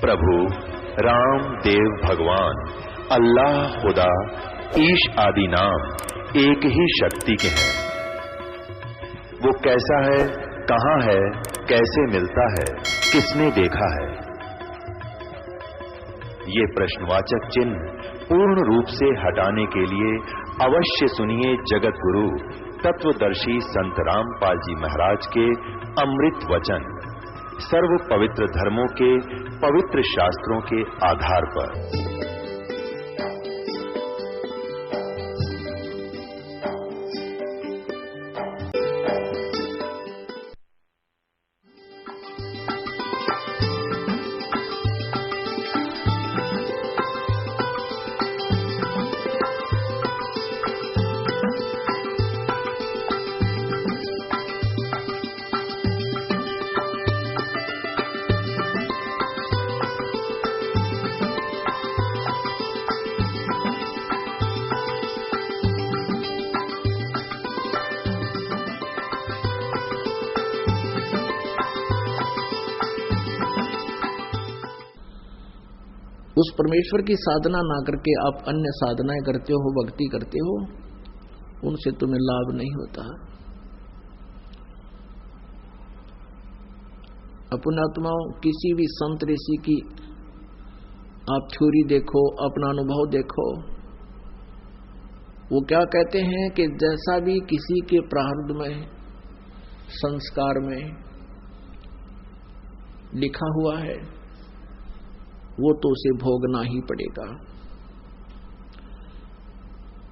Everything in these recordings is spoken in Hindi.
प्रभु राम देव भगवान अल्लाह खुदा ईश आदि नाम एक ही शक्ति के हैं। वो कैसा है, कहां है, कैसे मिलता है, किसने देखा है? ये प्रश्नवाचक चिन्ह पूर्ण रूप से हटाने के लिए अवश्य सुनिए जगत गुरु तत्वदर्शी संत रामपाल जी महाराज के अमृत वचन, सर्व पवित्र धर्मों के पवित्र शास्त्रों के आधार पर। उस परमेश्वर की साधना ना करके आप अन्य साधनाएं करते हो, भक्ति करते हो, उनसे तुम्हें लाभ नहीं होता। अपनात्माओं, किसी भी संत ऋषि की आप थ्योरी देखो, अपना अनुभव देखो, वो क्या कहते हैं कि जैसा भी किसी के प्रारब्ध में, संस्कार में लिखा हुआ है वो तो उसे भोगना ही पड़ेगा।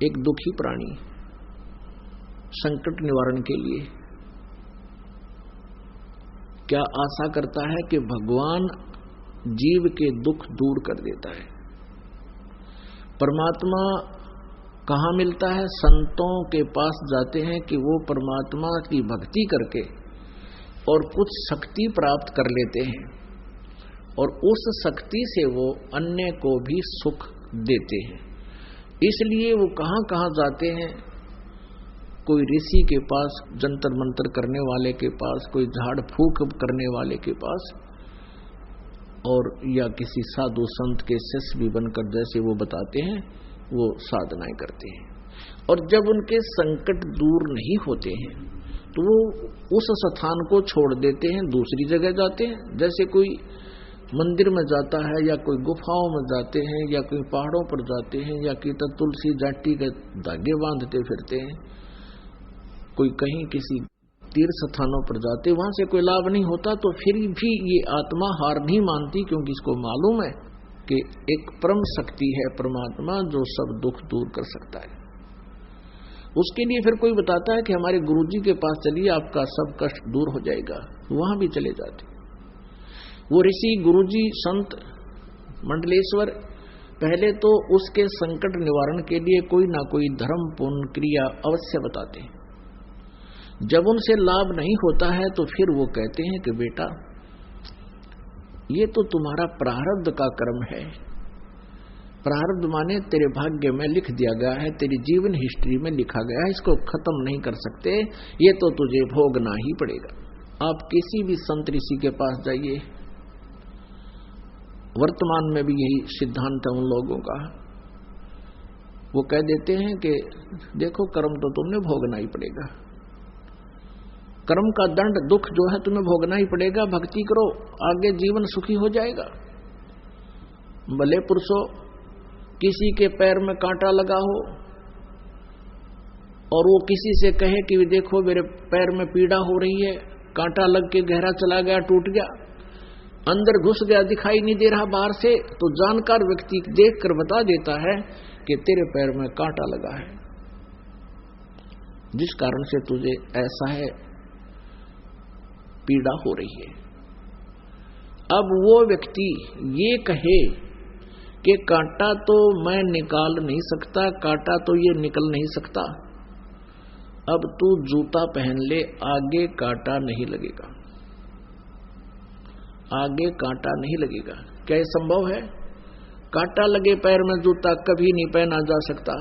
एक दुखी प्राणी संकट निवारण के लिए क्या आशा करता है कि भगवान जीव के दुख दूर कर देता है? परमात्मा कहाँ मिलता है? संतों के पास जाते हैं कि वो परमात्मा की भक्ति करके और कुछ शक्ति प्राप्त कर लेते हैं और उस शक्ति से वो अन्य को भी सुख देते हैं। इसलिए वो कहां कहां जाते हैं? कोई ऋषि के पास, जंतर मंतर करने वाले के पास, कोई झाड़ फूक करने वाले के पास, और या किसी साधु संत के शिष्य भी बनकर जैसे वो बताते हैं वो साधनाएं करते हैं। और जब उनके संकट दूर नहीं होते हैं तो वो उस स्थान को छोड़ देते हैं, दूसरी जगह जाते हैं। जैसे कोई मंदिर में जाता है या कोई गुफाओं में जाते हैं या कोई पहाड़ों पर जाते हैं या कि तुलसी जाटी के धागे बांधते फिरते हैं, कोई कहीं किसी तीर्थ स्थानों पर जाते, वहां से कोई लाभ नहीं होता, तो फिर भी ये आत्मा हार नहीं मानती, क्योंकि इसको मालूम है कि एक परम शक्ति है परमात्मा जो सब दुख दूर कर सकता है। उसके लिए फिर कोई बताता है कि हमारे गुरुजी के पास चलिए, आपका सब कष्ट दूर हो जाएगा, वहां भी चले जाते। वो ऋषि, गुरुजी, संत, मंडलेश्वर पहले तो उसके संकट निवारण के लिए कोई ना कोई धर्म पूर्ण क्रिया अवश्य बताते हैं। जब उनसे लाभ नहीं होता है तो फिर वो कहते हैं कि बेटा ये तो तुम्हारा प्रारब्ध का कर्म है। प्रारब्ध माने तेरे भाग्य में लिख दिया गया है, तेरी जीवन हिस्ट्री में लिखा गया है, इसको खत्म नहीं कर सकते, ये तो तुझे भोगना ही पड़ेगा। आप किसी भी संत ऋषि के पास जाइए, वर्तमान में भी यही सिद्धांत है उन लोगों का, वो कह देते हैं कि देखो कर्म तो तुमने भोगना ही पड़ेगा, कर्म का दंड दुख जो है तुम्हें भोगना ही पड़ेगा, भक्ति करो आगे जीवन सुखी हो जाएगा। भले पुरुषों, किसी के पैर में कांटा लगा हो और वो किसी से कहे कि देखो मेरे पैर में पीड़ा हो रही है, कांटा लग के गहरा चला गया, टूट गया, अंदर घुस गया, दिखाई नहीं दे रहा बाहर से, तो जानकार व्यक्ति देखकर बता देता है कि तेरे पैर में कांटा लगा है, जिस कारण से तुझे ऐसा है, पीड़ा हो रही है। अब वो व्यक्ति ये कहे कि कांटा तो मैं निकाल नहीं सकता, कांटा तो ये निकल नहीं सकता, अब तू जूता पहन ले, आगे कांटा नहीं लगेगा, आगे कांटा नहीं लगेगा। क्या ये संभव है? कांटा लगे पैर में जूता कभी नहीं पहना जा सकता।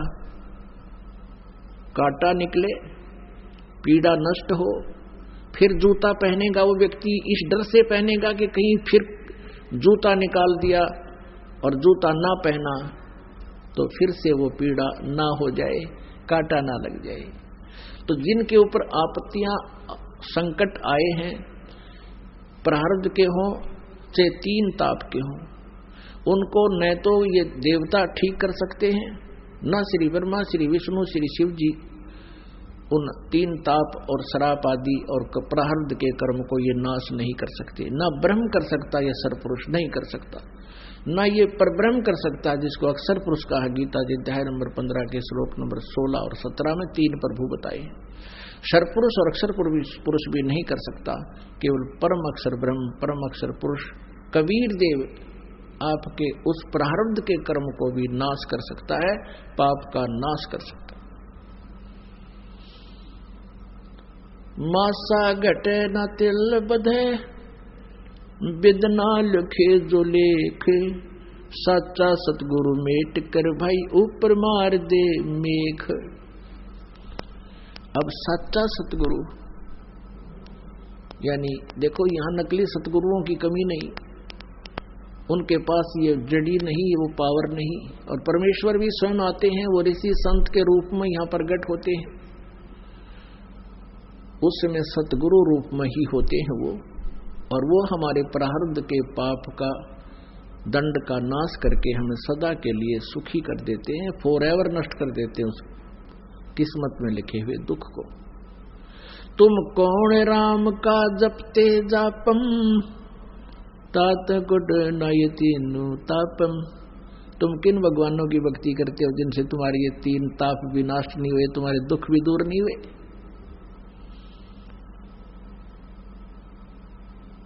कांटा निकले, पीड़ा नष्ट हो, फिर जूता पहनेगा वो व्यक्ति इस डर से पहनेगा कि कहीं फिर जूता निकाल दिया और जूता ना पहना तो फिर से वो पीड़ा ना हो जाए, कांटा ना लग जाए। तो जिनके ऊपर आपत्तियां संकट आए हैं, प्रारब्ध के हों चाहे तीन ताप के हों, उनको न तो ये देवता ठीक कर सकते हैं, न श्री ब्रह्मा, श्री विष्णु, श्री शिव जी उन तीन ताप और श्राप आदि और प्रारब्ध के कर्म को ये नाश नहीं कर सकते। न ब्रह्म कर सकता, यह सरपुरुष नहीं कर सकता, न ये परब्रह्म कर सकता जिसको अक्षर पुरुष कहा। गीता जी अध्याय नंबर 15 के श्लोक नंबर 16 और 17 में तीन प्रभु बताए। सरपुरुष और अक्षर पुरुष भी नहीं कर सकता, केवल परम अक्षर ब्रह्म, परम अक्षर पुरुष कबीर देव आपके उस प्रारब्ध के कर्म को भी नाश कर सकता है, पाप का नाश कर सकता है। मासा घटे न तिल बधे, बिदना लिखे जो लेख, सच्चा सतगुरु मेट कर भाई ऊपर मार दे मेघ। अब सच्चा सतगुरु यानी देखो यहां नकली सतगुरुओं की कमी नहीं, उनके पास ये जड़ी नहीं, वो पावर नहीं, और परमेश्वर भी स्वयं आते हैं, वो ऋषि संत के रूप में यहां प्रकट होते हैं, उस समय सतगुरु रूप में ही होते हैं वो, और वो हमारे प्रारब्ध के पाप का दंड का नाश करके हमें सदा के लिए सुखी कर देते हैं, फॉरएवर नष्ट कर देते हैं उस किस्मत में लिखे हुए दुख को। तुम कौन राम का जपते जापम, तात गुड नयतीनु तापम। तुम किन भगवानों की भक्ति करते हो जिनसे तुम्हारे ये तीन ताप भी नष्ट नहीं हुए, तुम्हारे दुख भी दूर नहीं हुए।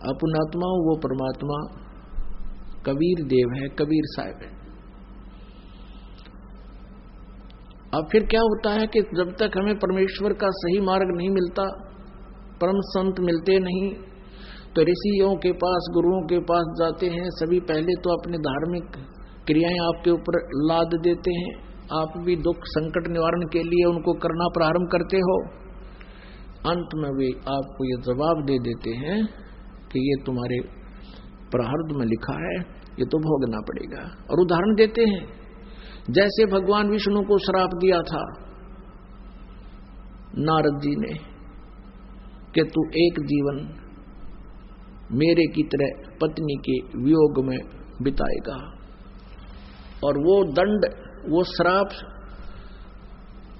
अपनात्मा वो परमात्मा कबीर देव है, कबीर साहब है। अब फिर क्या होता है कि जब तक हमें परमेश्वर का सही मार्ग नहीं मिलता, परम संत मिलते नहीं, तो ऋषियों के पास, गुरुओं के पास जाते हैं। सभी पहले तो अपने धार्मिक क्रियाएं आपके ऊपर लाद देते हैं, आप भी दुख संकट निवारण के लिए उनको करना प्रारंभ करते हो। अंत में वे आपको ये जवाब दे देते हैं कि ये तुम्हारे प्रारब्ध में लिखा है, ये तो भोगना पड़ेगा। और उदाहरण देते हैं, जैसे भगवान विष्णु को श्राप दिया था नारद जी ने कि तू एक जीवन मेरे की तरह पत्नी के वियोग में बिताएगा, और वो दंड, वो श्राप,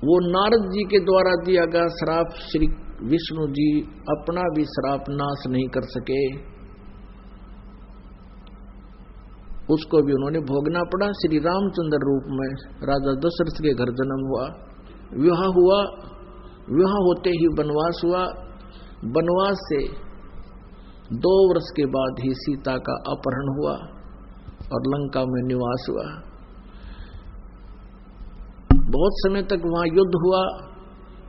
वो नारद जी के द्वारा दिया गया श्राप श्री विष्णु जी अपना भी श्राप नाश नहीं कर सके, उसको भी उन्होंने भोगना पड़ा। श्री रामचंद्र रूप में राजा दशरथ के घर जन्म हुआ, विवाह हुआ, विवाह होते ही वनवास हुआ, वनवास से 2 वर्ष के बाद ही सीता का अपहरण हुआ और लंका में निवास हुआ। बहुत समय तक वहां युद्ध हुआ,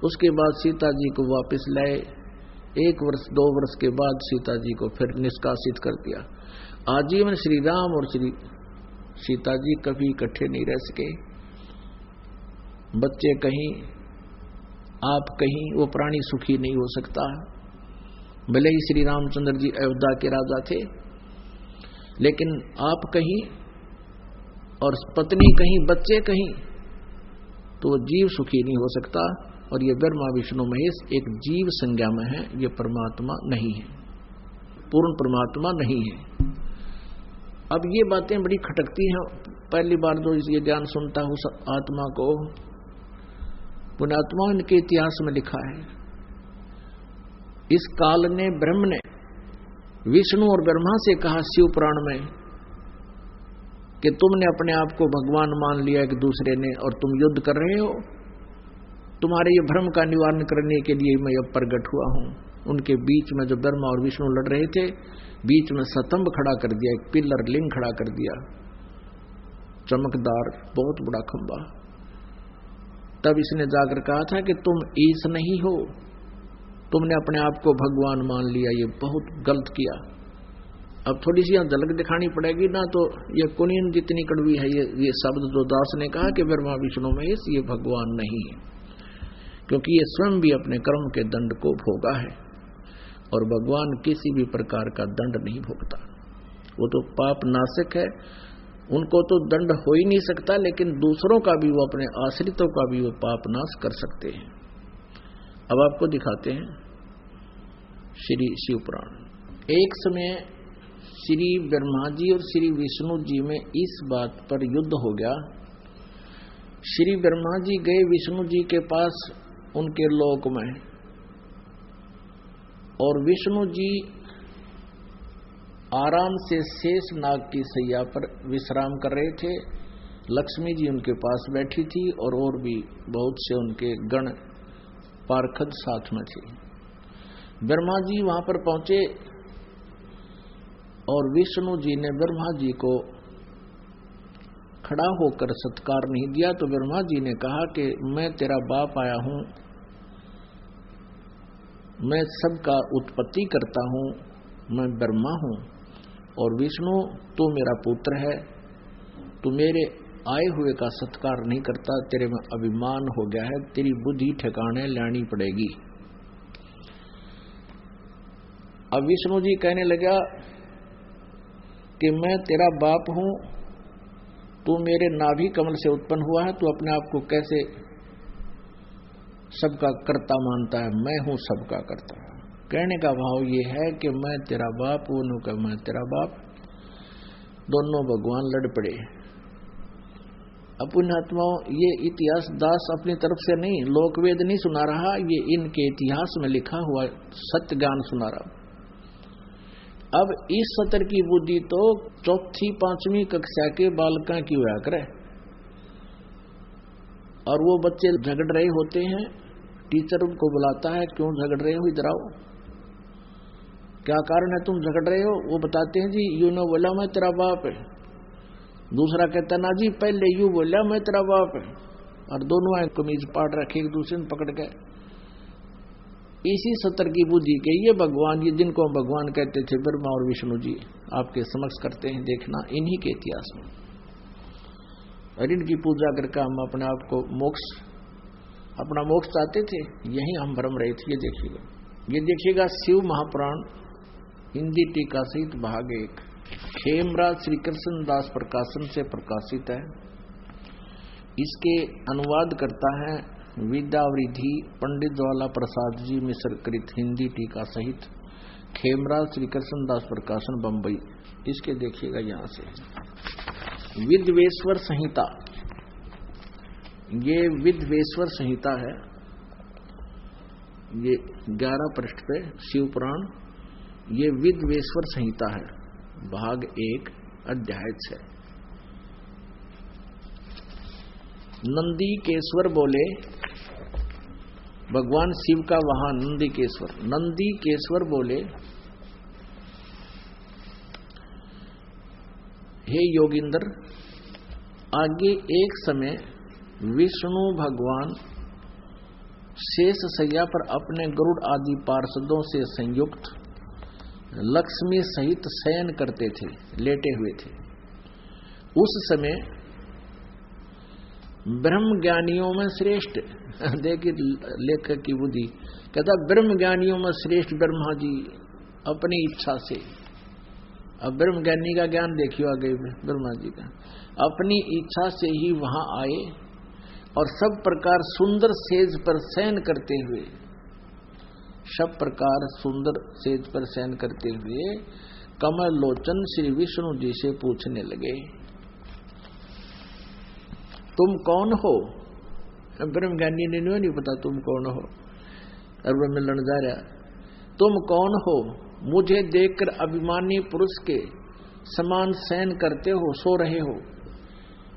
उसके बाद सीता जी को वापस लाए। 1 वर्ष 2 वर्ष के बाद सीता जी को फिर निष्कासित कर दिया। आजीवन श्री राम और श्री सीता जी कभी इकट्ठे नहीं रह सके। बच्चे कहीं, आप कहीं, वो प्राणी सुखी नहीं हो सकता। भले ही श्री रामचंद्र जी अयोध्या के राजा थे, लेकिन आप कहीं और पत्नी कहीं, बच्चे कहीं, तो वो जीव सुखी नहीं हो सकता। और ये ब्रह्मा विष्णु महेश एक जीव संज्ञा में है, ये परमात्मा नहीं है, पूर्ण परमात्मा नहीं है। अब ये बातें बड़ी खटकती हैं। पहली बार जो ये ज्ञान सुनता है उस आत्मा को, पुण्यात्मा इनके इतिहास में लिखा है, इस काल ने, ब्रह्म ने विष्णु और ब्रह्मा से कहा शिव पुराण में कि तुमने अपने आप को भगवान मान लिया एक दूसरे ने, और तुम युद्ध कर रहे हो, तुम्हारे ये भ्रम का निवारण करने के लिए मैं अब प्रकट हुआ हूं। उनके बीच में जो ब्रह्मा और विष्णु लड़ रहे थे, बीच में स्तंभ खड़ा कर दिया, एक पिलर लिंग खड़ा कर दिया, चमकदार बहुत बड़ा खंबा। तब इसने जाकर कहा था कि तुम ईश नहीं हो, तुमने अपने आप को भगवान मान लिया, ये बहुत गलत किया। अब थोड़ी सी यहां झलक दिखानी पड़ेगी ना, तो ये कुनीन जितनी कड़वी है ये शब्द जो दास ने कहा कि ब्रह्मा विष्णु महेश ये भगवान नहीं है, क्योंकि ये स्वयं भी अपने कर्म के दंड को भोगा है, और भगवान किसी भी प्रकार का दंड नहीं भोगता। वो तो पाप नाशक है, उनको तो दंड हो ही नहीं सकता, लेकिन दूसरों का भी वो, अपने आश्रितों का भी वो पाप नाश कर सकते हैं। अब आपको दिखाते हैं श्री शिव पुराण। एक समय श्री ब्रह्मा जी और श्री विष्णु जी में इस बात पर युद्ध हो गया। श्री ब्रह्मा जी गए विष्णु जी के पास उनके लोक में, और विष्णु जी आराम से शेष नाग की सैया पर विश्राम कर रहे थे। लक्ष्मी जी उनके पास बैठी थी और भी बहुत से उनके गण पार्षद साथ में थे। ब्रह्मा जी वहां पर पहुंचे और विष्णु जी ने ब्रह्मा जी को खड़ा होकर सत्कार नहीं दिया, तो ब्रह्मा जी ने कहा कि मैं तेरा बाप आया हूं, मैं सबका उत्पत्ति करता हूं, मैं ब्रह्मा हूं, और विष्णु तू मेरा पुत्र है, तू मेरे आए हुए का सत्कार नहीं करता, तेरे में अभिमान हो गया है, तेरी बुद्धि ठिकाने लानी पड़ेगी। अब विष्णु जी कहने लगा कि मैं तेरा बाप हूं, तू मेरे नाभि कमल से उत्पन्न हुआ है, तू अपने आप को कैसे सबका कर्ता मानता है? मैं हूं सबका कर्ता। कहने का भाव ये है कि मैं तेरा बाप हूं, का मैं तेरा बाप, दोनों भगवान लड़ पड़े। पुण्यात्माओं, ये इतिहास दास अपनी तरफ से नहीं, लोकवेद नहीं सुना रहा, ये इनके इतिहास में लिखा हुआ सत्य ज्ञान सुना रहा। अब इस सत्र की बुद्धि तो चौथी पांचवी कक्षा के बालका की हुआ करे, और वो बच्चे झगड़ रहे होते हैं, टीचर उनको बुलाता है, क्यों झगड़ रहे हो, इधर आओ, क्या कारण है तुम झगड़ रहे हो? वो बताते हैं जी यूं ने बोला मैं तेरा बाप है, दूसरा कहता ना जी पहले यूं बोला मैं तेरा बाप है, और दोनों आए कमीज पाट रखे एक दूसरे ने पकड़ के। इसी सत्र की बुद्धि के ये भगवान, ये जिनको हम भगवान कहते थे ब्रह्मा और विष्णु जी, आपके समक्ष करते हैं, देखना इन्हीं के इतिहास में। और इनकी पूजा करके हम अपने आप को अपना मोक्ष चाहते थे, यही हम भ्रम रहे थे। ये देखिएगा शिव महापुराण हिंदी टीका सहित भाग 1, खेमराज श्री कृष्ण दास प्रकाशन से प्रकाशित है। इसके अनुवाद करता है विद्यावृद्धि पंडित ज्वाला प्रसाद जी मिश्र कृत हिंदी टीका सहित, खेमराज श्री कृष्ण दास प्रकाशन बंबई। इसके देखिएगा यहां से विद्वेश्वर संहिता, ये विद्वेश्वर संहिता है, ये 11 पृष्ठ पे शिव पुराण, ये विद्वेश्वर संहिता है, भाग 1 अध्याय 6। नंदी केश्वर बोले, भगवान शिव का वाहन नंदी केश्वर, नंदी केश्वर बोले, हे योगिंद्र, आगे एक समय विष्णु भगवान शेष सैया पर अपने गरुड़ आदि पार्षदों से संयुक्त लक्ष्मी सहित शयन करते थे, लेटे हुए थे। उस समय ब्रह्म ज्ञानियों में श्रेष्ठ, देखिए लेखक की बुद्धि, कहता ब्रह्म ज्ञानियों में श्रेष्ठ ब्रह्मा जी अपनी इच्छा से, अब ब्रह्म ज्ञानी का ज्ञान देखियो आगे ब्रह्मा जी का, अपनी इच्छा से ही वहां आए और सब प्रकार सुंदर सेज पर शयन करते हुए, सब प्रकार सुंदर सेज पर शयन करते हुए कमल लोचन श्री विष्णु जी से पूछने लगे, तुम कौन हो? ब्रह्म ज्ञानी ने नहीं पता तुम कौन हो, और वह मिलन जा रहा, तुम कौन हो? मुझे देखकर अभिमानी पुरुष के समान शयन करते हो, सो रहे हो।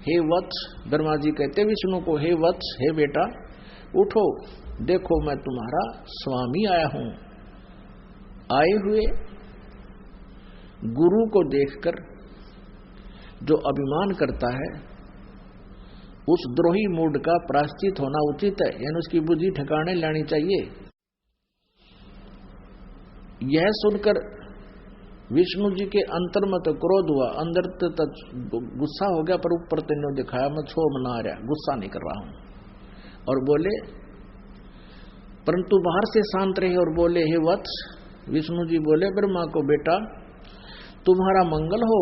हे वत्स, ब्रह्मा जी कहते विष्णु को, हे वत्स, हे बेटा उठो, देखो मैं तुम्हारा स्वामी आया हूं। आए हुए गुरु को देखकर जो अभिमान करता है, उस द्रोही मूड का प्रायश्चित होना उचित है, यानी उसकी बुद्धि ठिकाने लानी चाहिए। यह सुनकर विष्णु जी के अंतर में तो क्रोध हुआ, अंदर तक गुस्सा हो गया, पर ऊपर तेने दिखाया मैं छो मना रहा, गुस्सा नहीं कर रहा हूं, और बोले, परंतु बाहर से शांत रहे और बोले, हे वत्स, विष्णु जी बोले ब्रह्मा को, बेटा तुम्हारा मंगल हो,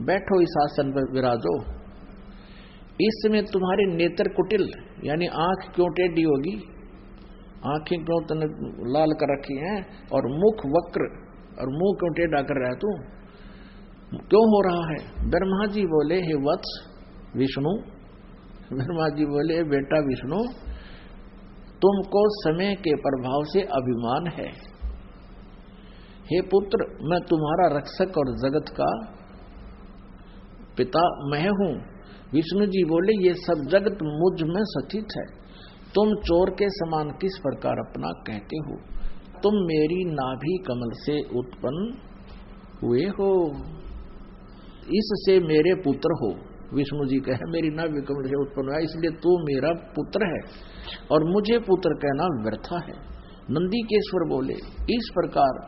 बैठो इस आसन पर विराजो। इस समय तुम्हारे नेत्र कुटिल यानी आंख क्यों टेढ़ी होगी, आंखें क्यों तने लाल कर रखी हैं, और मुख वक्र और मुंह क्यों टेढ़ा कर रहा है तू, क्यों हो रहा है? ब्रह्मा जी बोले, हे वत्स विष्णु, ब्रह्मा जी बोले, बेटा विष्णु, तुमको समय के प्रभाव से अभिमान है। हे पुत्र, मैं तुम्हारा रक्षक और जगत का पिता मैं हूं। विष्णु जी बोले, ये सब जगत मुझ में स्थित है, तुम चोर के समान किस प्रकार अपना कहते हो? तुम मेरी नाभि कमल से उत्पन्न हुए हो, इससे मेरे पुत्र हो। विष्णु जी कहे, मेरी नाभि कमल से उत्पन्न हुआ, इसलिए तू मेरा पुत्र है, और मुझे पुत्र कहना व्यर्था है। नंदीकेश्वर बोले, इस प्रकार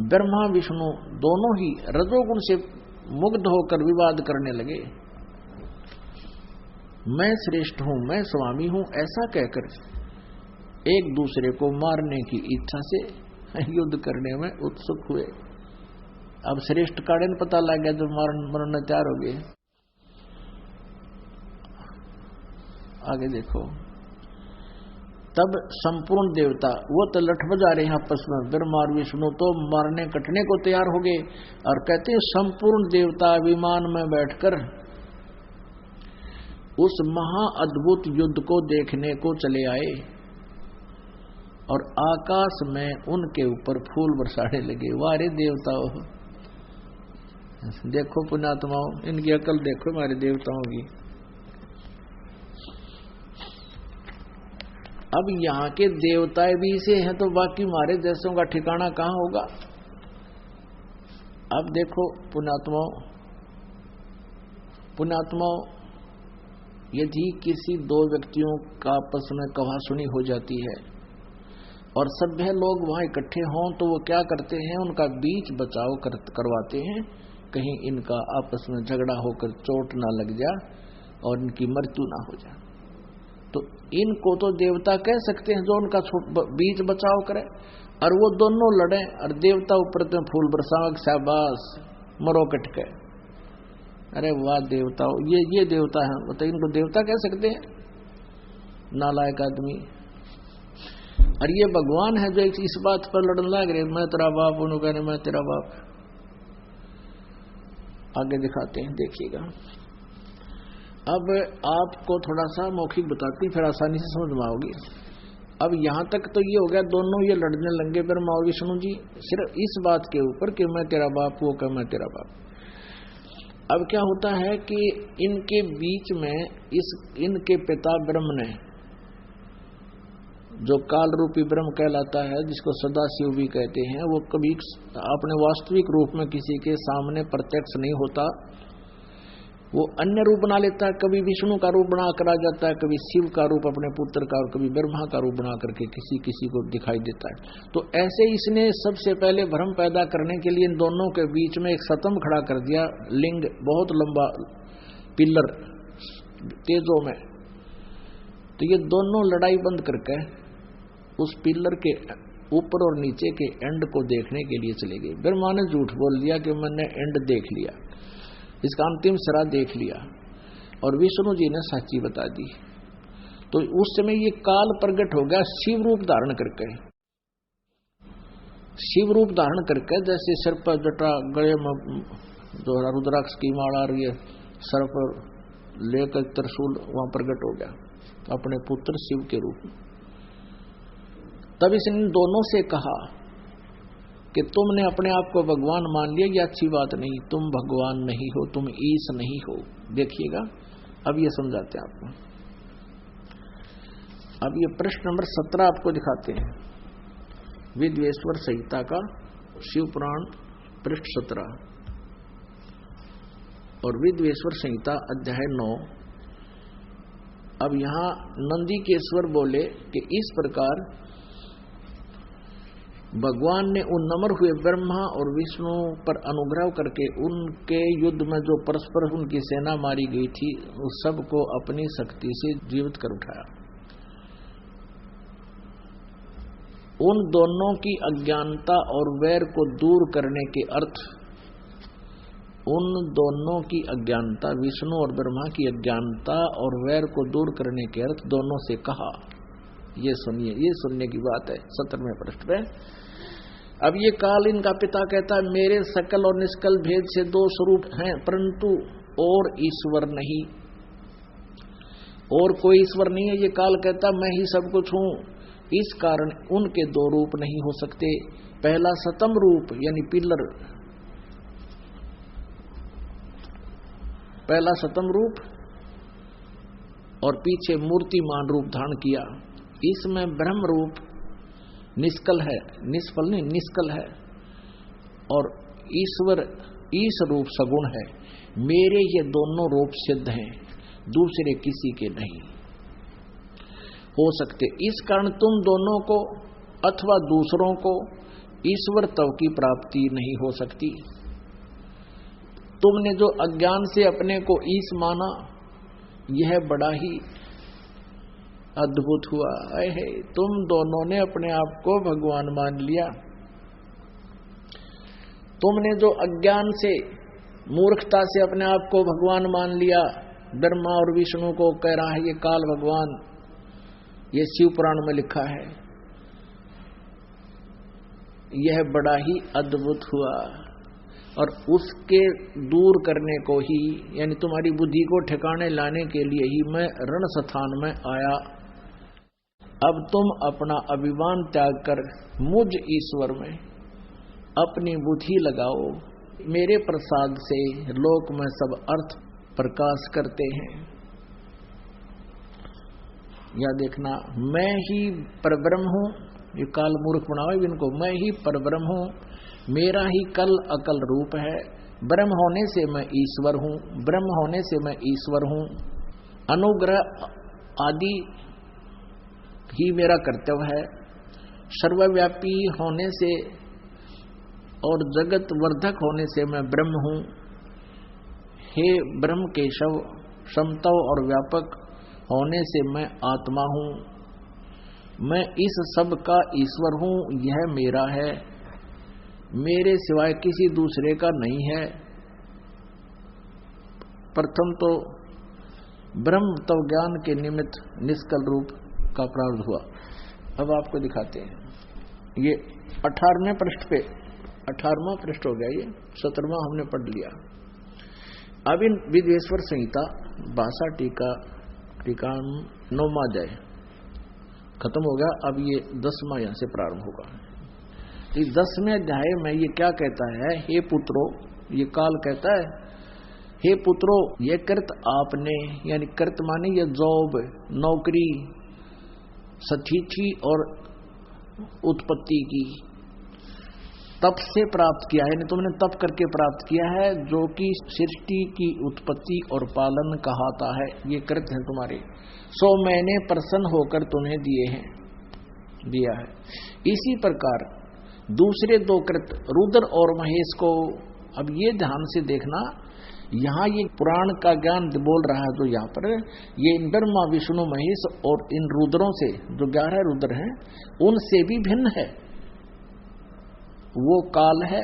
ब्रह्मा विष्णु दोनों ही रजोगुण से मुग्ध होकर विवाद करने लगे। मैं श्रेष्ठ हूं, मैं स्वामी हूं, ऐसा कहकर एक दूसरे को मारने की इच्छा से युद्ध करने में उत्सुक हुए। अब श्रेष्ठ काड़े ने पता लग गया, जो मरने तैयार हो गए। आगे देखो, तब संपूर्ण देवता वो तो लठ बजा रहे हैं आपस में, ब्रह्मा और विष्णु तो मारने कटने को तैयार हो गए, और कहते हैं संपूर्ण देवता विमान में बैठकर उस महा अद्भुत युद्ध को देखने को चले आए, और आकाश में उनके ऊपर फूल बरसाने लगे। वारे देवताओं, देखो पुण्यात्माओं, इनकी अकल देखो हमारे देवताओं की। अब यहाँ के देवता भी से हैं, तो बाकी हमारे जैसों का ठिकाना कहाँ होगा? अब देखो पुण्यात्माओं, यदि किसी दो व्यक्तियों का आपस में कहासुनी हो जाती है और सभ्य लोग वहां इकट्ठे हों, तो वो क्या करते हैं, उनका बीच बचाव करवाते हैं, कहीं इनका आपस में झगड़ा होकर चोट ना लग जाए और इनकी मृत्यु ना हो जाए। तो इनको तो देवता कह सकते हैं, जो उनका बीच बचाव करे, और वो दोनों लड़े और देवता ऊपर तो फूल बरसावक, शाबाश मरो कटके। अरे वाह देवताओं, ये देवता है, तो इनको देवता कह सकते हैं? नालायक आदमी। और ये भगवान है जो इस बात पर लड़ने लग रहे, मैं तेरा बाप, उन्होंने कहने मैं तेरा बाप। आगे दिखाते हैं, देखिएगा। अब आपको थोड़ा सा मौखिक बताती, फिर आसानी से समझ में आओगी। अब यहां तक तो ये हो गया, दोनों ये लड़ने लगे ब्रह्मा और विष्णु जी, सिर्फ इस बात के ऊपर कि मैं तेरा बाप, वो कह मैं तेरा बाप। अब क्या होता है कि इनके बीच में इनके पिता ब्रह्म ने, जो काल रूपी ब्रह्म कहलाता है, जिसको सदाशिव भी कहते हैं, वो कभी अपने वास्तविक रूप में किसी के सामने प्रत्यक्ष नहीं होता, वो अन्य रूप बना लेता है। कभी विष्णु का रूप बना कर आ जाता है, कभी शिव का रूप अपने पुत्र का, और कभी ब्रह्मा का रूप बना करके किसी किसी को दिखाई देता है। तो ऐसे इसने सबसे पहले भ्रम पैदा करने के लिए इन दोनों के बीच में एक सतम खड़ा कर दिया, लिंग, बहुत लंबा पिलर तेजों में। तो ये दोनों लड़ाई बंद करके उस पिलर के ऊपर और नीचे के एंड को देखने के लिए चले गए। ब्रह्मा ने झूठ बोल दिया कि मैंने एंड देख लिया, इसका अंतिम सिरा देख लिया, और विष्णु जी ने सच्ची बता दी। तो उस समय ये काल प्रकट हो गया शिव रूप धारण करके, शिव रूप धारण करके, जैसे सिर पर जटा, गले में जो रुद्राक्ष की माला, और ये सर पर लेकर त्रिशूल वहां प्रकट हो गया अपने पुत्र शिव के रूप में। तब इसने दोनों से कहा कि तुमने अपने आप को भगवान मान लिया, ये अच्छी बात नहीं, तुम भगवान नहीं हो, तुम ईश नहीं हो। देखिएगा, अब ये समझाते हैं आपको। अब ये प्रश्न नंबर 17 आपको दिखाते हैं, विद्वेश्वर संहिता का शिव पुराण पृष्ठ 17 और विद्वेश्वर संहिता अध्याय 9। अब यहां नंदीकेश्वर बोले कि इस प्रकार भगवान ने उन नम्र हुए ब्रह्मा और विष्णु पर अनुग्रह करके उनके युद्ध में जो परस्पर उनकी सेना मारी गई थी, उस सब को अपनी शक्ति से जीवित कर उठाया। उन दोनों की अज्ञानता और वैर को दूर करने के अर्थ उन दोनों की अज्ञानता, विष्णु और ब्रह्मा की अज्ञानता और वैर को दूर करने के अर्थ दोनों से कहा। ये सुनिए, ये सुनने की बात है 17वें पृष्ठ पे। अब ये काल इनका पिता कहता है मेरे सकल और निष्कल भेद से दो स्वरूप हैं, परंतु और ईश्वर नहीं, और कोई ईश्वर नहीं है। ये काल कहता मैं ही सब कुछ हूं, इस कारण उनके दो रूप नहीं हो सकते। पहला सतम रूप यानी पिलर, पहला सतम रूप और पीछे मूर्तिमान रूप धारण किया। इसमें ब्रह्म रूप निष्कल है, निष्फल नहीं निष्कल है, और ईश्वर ईश रूप सगुण है। मेरे ये दोनों रूप सिद्ध हैं, दूसरे किसी के नहीं हो सकते। इस कारण तुम दोनों को अथवा दूसरों को ईश्वर तव की प्राप्ति नहीं हो सकती। तुमने जो अज्ञान से अपने को ईश माना, यह बड़ा ही अद्भुत हुआ है। तुम दोनों ने अपने आप को भगवान मान लिया। तुमने जो अज्ञान से, मूर्खता से अपने आप को भगवान मान लिया, ब्रह्मा और विष्णु को कह रहा है ये काल भगवान, ये शिव पुराण में लिखा है, यह बड़ा ही अद्भुत हुआ। और उसके दूर करने को ही, यानी तुम्हारी बुद्धि को ठिकाने लाने के लिए ही मैं रण स्थान में आया। अब तुम अपना अभिमान त्याग कर मुझ ईश्वर में अपनी बुद्धि लगाओ। मेरे प्रसाद से लोक में सब अर्थ प्रकाश करते हैं। या देखना, मैं ही परब्रह्म हूं, ये काल मूर्ख बनाओ इनको, मैं ही परब्रह्म हूं, मेरा ही कल अकल रूप है, ब्रह्म होने से मैं ईश्वर हूं, ब्रह्म होने से मैं ईश्वर हूं, अनुग्रह आदि ही मेरा कर्तव्य है, सर्वव्यापी होने से और जगत वर्धक होने से मैं ब्रह्म हूं। हे ब्रह्म केशव, समतव और व्यापक होने से मैं आत्मा हूं, मैं इस सब का ईश्वर हूं, यह मेरा है, मेरे सिवाय किसी दूसरे का नहीं है। प्रथम तो ब्रह्म तव ज्ञान के निमित्त निष्कल रूप का प्रारंभ हुआ। अब आपको दिखाते हैं, ये 18वें पृष्ठ पे, 18वां पृष्ठ हो गया, ये 17वां हमने पढ़ लिया। अब इन विद्वेश्वर संहिता 62 टीका 9वां अध्याय खत्म हो गया। अब ये 10वां यहां से प्रारंभ होगा। इस 10वें अध्याय में ये क्या कहता है, हे पुत्रो, ये काल कहता है हे पुत्रो, ये कृत आपने, यानी कृत माने ये जॉब, नौकरी, सतिथि और उत्पत्ति की तप से प्राप्त किया है, तुमने तप करके प्राप्त किया है, जो कि सृष्टि की उत्पत्ति और पालन कहाता है। ये कृत है तुम्हारे, सो मैंने प्रसन्न होकर तुम्हें दिया है। इसी प्रकार दूसरे दो कृत रुद्र और महेश को, अब ये ध्यान से देखना, यहाँ ये पुराण का ज्ञान बोल रहा है, जो यहाँ पर ये ब्रह्मा विष्णु महेश और इन रुद्रों से, जो 11 रुद्र हैं, उनसे भी भिन्न है। वो काल है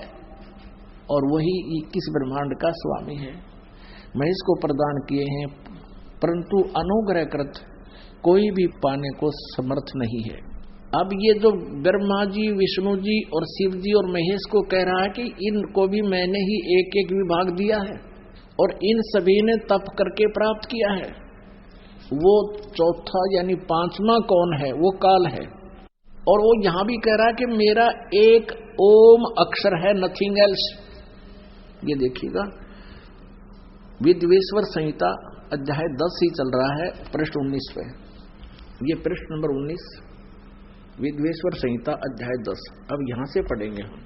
और वही 21 ब्रह्मांड का स्वामी है। महेश को प्रदान किए हैं, परंतु अनुग्रह कृत कोई भी पाने को समर्थ नहीं है। अब ये जो ब्रह्मा जी, विष्णु जी और शिव जी और महेश को कह रहा है कि इनको भी मैंने ही एक एक विभाग दिया है और इन सभी ने तप करके प्राप्त किया है। वो चौथा यानी 5वां कौन है, वो काल है। और वो यहां भी कह रहा है कि मेरा एक ओम अक्षर है, नथिंग एल्स। ये देखिएगा, विद्वेश्वर संहिता अध्याय 10 ही चल रहा है, पृष्ठ 19 पे। ये पृष्ठ नंबर 19, विद्वेश्वर संहिता अध्याय 10। अब यहां से पढ़ेंगे हम।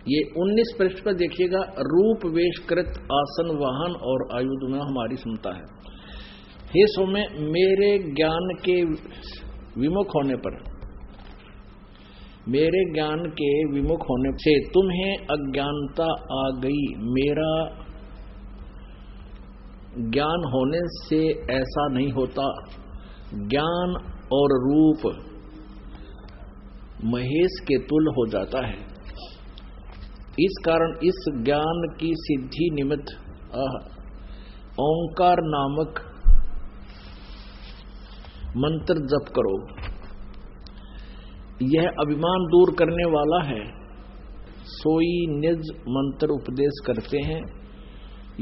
ये 19 पृष्ठ पर देखिएगा, रूप वेशकृत आसन वाहन और आयुध में हमारी क्षमता है। हे सौम्य, मेरे ज्ञान के विमुख होने पर, मेरे ज्ञान के विमुख होने से तुम्हें अज्ञानता आ गई। मेरा ज्ञान होने से ऐसा नहीं होता। ज्ञान और रूप महेश के तुल्य हो जाता है। इस कारण इस ज्ञान की सिद्धि निमित्त ओंकार नामक मंत्र जप करो। यह अभिमान दूर करने वाला है। सोई निज मंत्र उपदेश करते हैं।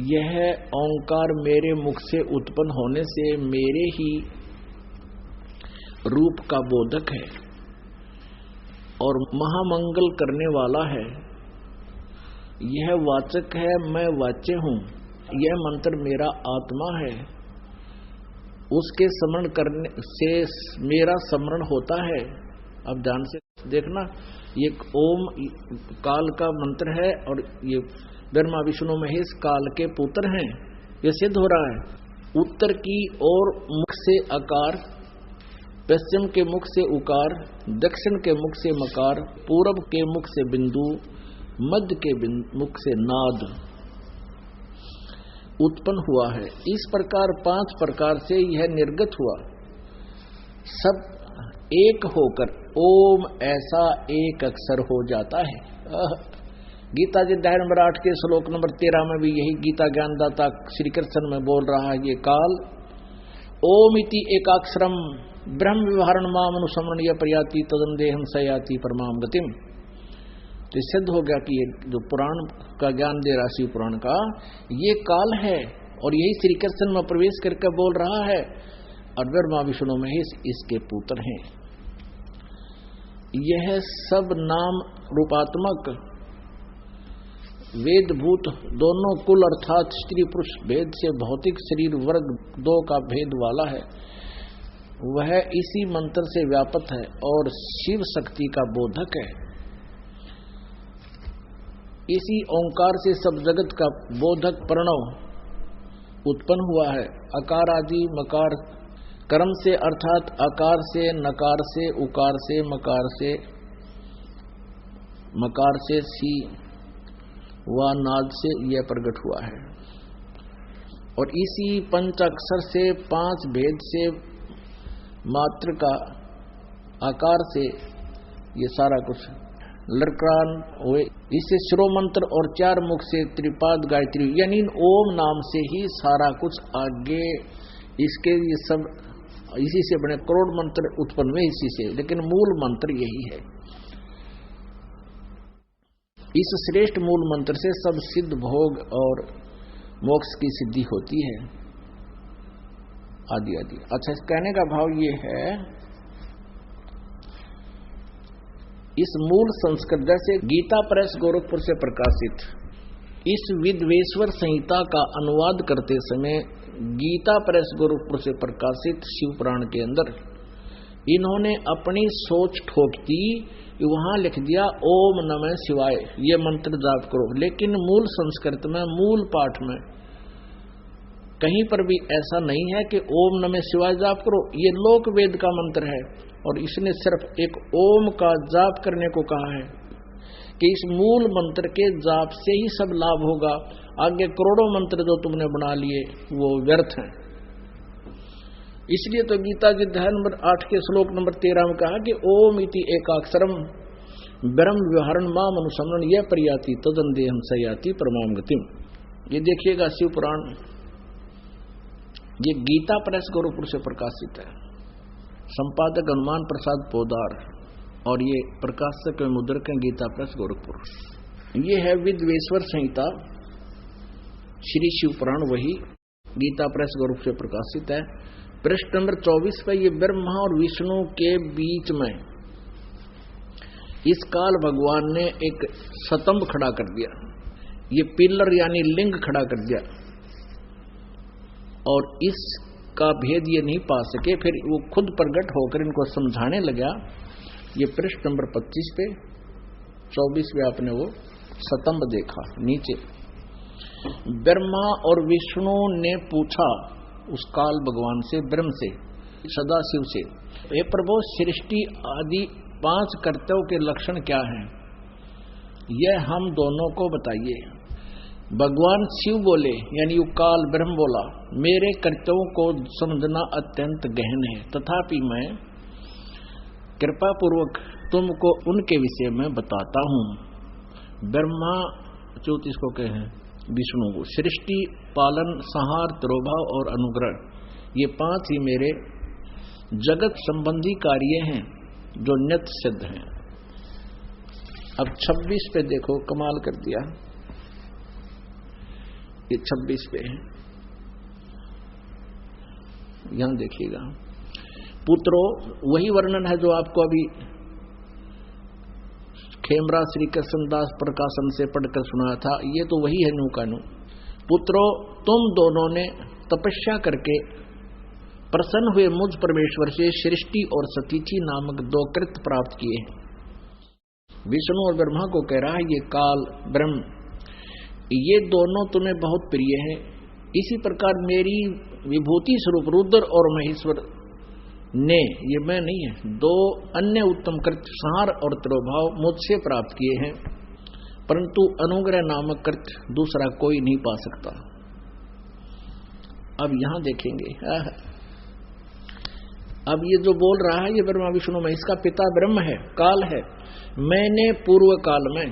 यह ओंकार मेरे मुख से उत्पन्न होने से मेरे ही रूप का बोधक है और महामंगल करने वाला है। यह वाचक है, मैं वाच्य हूं। यह मंत्र मेरा आत्मा है। उसके स्मरण करने से मेरा स्मरण होता है। अब ध्यान से देखना, ये ओम काल का मंत्र है और ये ब्रह्मा विष्णु महेश काल के पुत्र हैं। ये सिद्ध हो रहा है। उत्तर की ओर मुख से अकार, पश्चिम के मुख से उकार, दक्षिण के मुख से मकार, पूरब के मुख से बिंदु, मध्य के मुख से नाद उत्पन्न हुआ है। इस प्रकार 5 प्रकार से यह निर्गत हुआ। सब एक होकर ओम ऐसा एक अक्षर हो जाता है। गीता जी अध्याय नंबर 8 के श्लोक नंबर 13 में भी यही गीता ज्ञानदाता श्री कृष्ण में बोल रहा है। ये काल ओम इति एकाक्षरम ब्रह्म व्यवहारण माम अनुसमरण यह प्रयाति तदंदेहम सयाति परमाम गतिम। तो सिद्ध हो गया कि ये जो पुराण का ज्ञान दे रहा शिव पुराण का, ये काल है और यही श्री कृष्ण में प्रवेश करके बोल रहा है और ब्रह्मा विष्णु महेश इसके पुत्र हैं। यह सब नाम रूपात्मक वेद भूत दोनों कुल अर्थात स्त्री पुरुष भेद से भौतिक शरीर वर्ग 2 का भेद वाला है। वह इसी मंत्र से व्यापक है और शिव शक्ति का बोधक है। इसी ओंकार से सब जगत का बोधक प्रणव उत्पन्न हुआ है। अकार आदि मकार कर्म से अर्थात अकार से, नकार से, उकार से, मकार से सी व नाद से यह प्रकट हुआ है। और इसी पंचाक्षर से 5 भेद से मात्र का आकार से ये सारा कुछ लड़कान हुए। इससे शिरो मंत्र और 4 मुख से त्रिपाद गायत्री यानी ओम नाम से ही सारा कुछ आगे इसके ये सब इसी से बने करोड़ मंत्र उत्पन्न हुए इसी से, लेकिन मूल मंत्र यही है। इस श्रेष्ठ मूल मंत्र से सब सिद्ध भोग और मोक्ष की सिद्धि होती है आदि आदि। अच्छा, इस कहने का भाव ये है, इस मूल संस्कृत जैसे गीता प्रेस गोरखपुर से प्रकाशित इस विद्वेश्वर संहिता का अनुवाद करते समय गीता प्रेस गोरखपुर से प्रकाशित शिव पुराण के अंदर इन्होंने अपनी सोच ठोक दी, वहां लिख दिया ओम नमः शिवाय ये मंत्र जाप करो। लेकिन मूल संस्कृत में मूल पाठ में कहीं पर भी ऐसा नहीं है कि ओम नमः शिवाय जाप करो। ये लोक वेद का मंत्र है और इसने सिर्फ एक ओम का जाप करने को कहा है कि इस मूल मंत्र के जाप से ही सब लाभ होगा। आगे करोड़ों मंत्र जो तुमने बना लिए वो व्यर्थ हैं। इसलिए तो गीता जी अध्याय नंबर 8 के श्लोक नंबर 13 में कहा कि ओम इति एकाक्षरम ब्रह्म व्यवहारण माम अनुसमरण यह प्रयाति तदंदेहम सयाति परमाम गतिम। ये देखिएगा शिव पुराण, ये गीता प्रेस गोरखपुर से प्रकाशित है। संपादक हनुमान प्रसाद पोदार और ये प्रकाशक मुद्रक है गीता प्रेस गोरखपुर। ये है विद्वेश्वर संहिता श्री शिव पुराण, वही गीता प्रेस गोरखपुर से प्रकाशित है। पृष्ठ नंबर 24 पे ये ब्रह्मा और विष्णु के बीच में इस काल भगवान ने एक स्तंभ खड़ा कर दिया, ये पिलर यानी लिंग खड़ा कर दिया और इसका भेद ये नहीं पा सके। फिर वो खुद प्रकट होकर इनको समझाने लगा। ये पृष्ठ नंबर 25 पे 24 पे आपने वो स्तंभ देखा। नीचे ब्रह्मा और विष्णु ने पूछा उस काल भगवान से, ब्रह्म से, सदा शिव से, हे प्रभु सृष्टि आदि 5 कर्तव्यों के लक्षण क्या हैं, यह हम दोनों को बताइए। भगवान शिव बोले यानी काल ब्रह्म बोला, मेरे कर्तव्यों को समझना अत्यंत गहन है, तथापि मैं कृपा पूर्वक तुमको उनके विषय में बताता हूं। ब्रह्मा च्युत इसको कहे हैं विष्णु को, सृष्टि, पालन, संहार, तिरोभाव और अनुग्रह, ये 5 ही मेरे जगत संबंधी कार्य हैं जो नित्य सिद्ध हैं। अब 26 पे देखो, कमाल कर दिया। ये 26 पे है, यहां देखिएगा। पुत्रो, वही वर्णन है जो आपको अभी खेमरा श्री कृष्णदास प्रकाशन से पढ़कर सुनाया था, ये तो वही है नू का नू। पुत्रो, तुम दोनों ने तपस्या करके प्रसन्न हुए मुझ परमेश्वर से सृष्टि और सतीथि नामक 2 कृत्य प्राप्त किए हैं। विष्णु और ब्रह्मा को कह रहा है, ये काल ब्रह्म, ये दोनों तुम्हें बहुत प्रिय हैं। इसी प्रकार मेरी विभूति स्वरूप रुद्र और महेश्वर ने, ये मैं नहीं है, 2 अन्य उत्तम कृत्य संहार और तिरोभाव मुझसे प्राप्त किए हैं, परंतु अनुग्रह नामक कृत्य दूसरा कोई नहीं पा सकता। अब यहां देखेंगे, अब ये जो बोल रहा है ये ब्रह्मा विष्णु में, इसका पिता ब्रह्म है, काल है। मैंने पूर्व काल में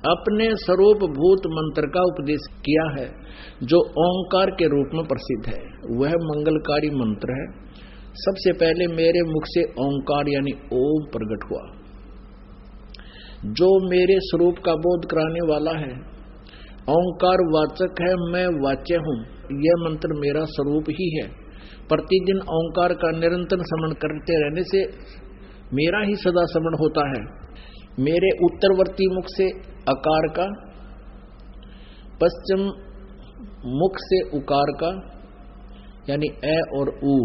अपने स्वरूप भूत मंत्र का उपदेश किया है जो ओंकार के रूप में प्रसिद्ध है। वह मंगलकारी मंत्र है। सबसे पहले मेरे मुख से ओंकार यानी ओम प्रकट हुआ, जो मेरे स्वरूप का बोध कराने वाला है। ओंकार वाचक है, मैं वाच्य हूं। यह मंत्र मेरा स्वरूप ही है। प्रतिदिन ओंकार का निरंतर स्मरण करते रहने से मेरा ही सदा स्मरण होता है। मेरे उत्तरवर्ती मुख से अकार का, पश्चिम मुख से उकार का यानी ए और ऊ,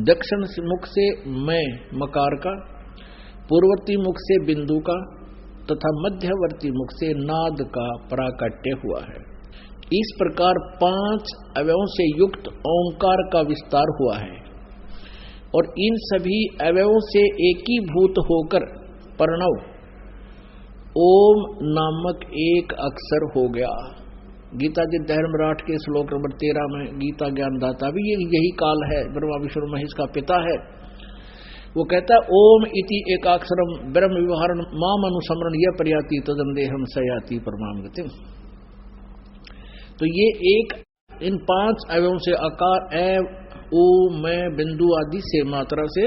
दक्षिण मुख से मैं मकार का, पूर्ववर्ती मुख से बिंदु का तथा मध्यवर्ती मुख से नाद का प्राकट्य हुआ है। इस प्रकार 5 अवयवों से युक्त ओंकार का विस्तार हुआ है और इन सभी अवयवों से एकीभूत होकर प्रणव ओम नामक एक अक्षर हो गया। गीता जी धर्मराठ के श्लोक नंबर 13 में गीता ज्ञानदाता भी यही काल है, ब्रह्मा विष्णु महेश का पिता है। वो कहता है ओम इति एकाक्षरम ब्रह्म विवहारण माम अनुसमरण यह प्रयाति तदंदेहम सयाति परमाम गति। तो ये एक इन 5 अवयवों से आकार ए ओ मैं बिंदु आदि से मात्रा से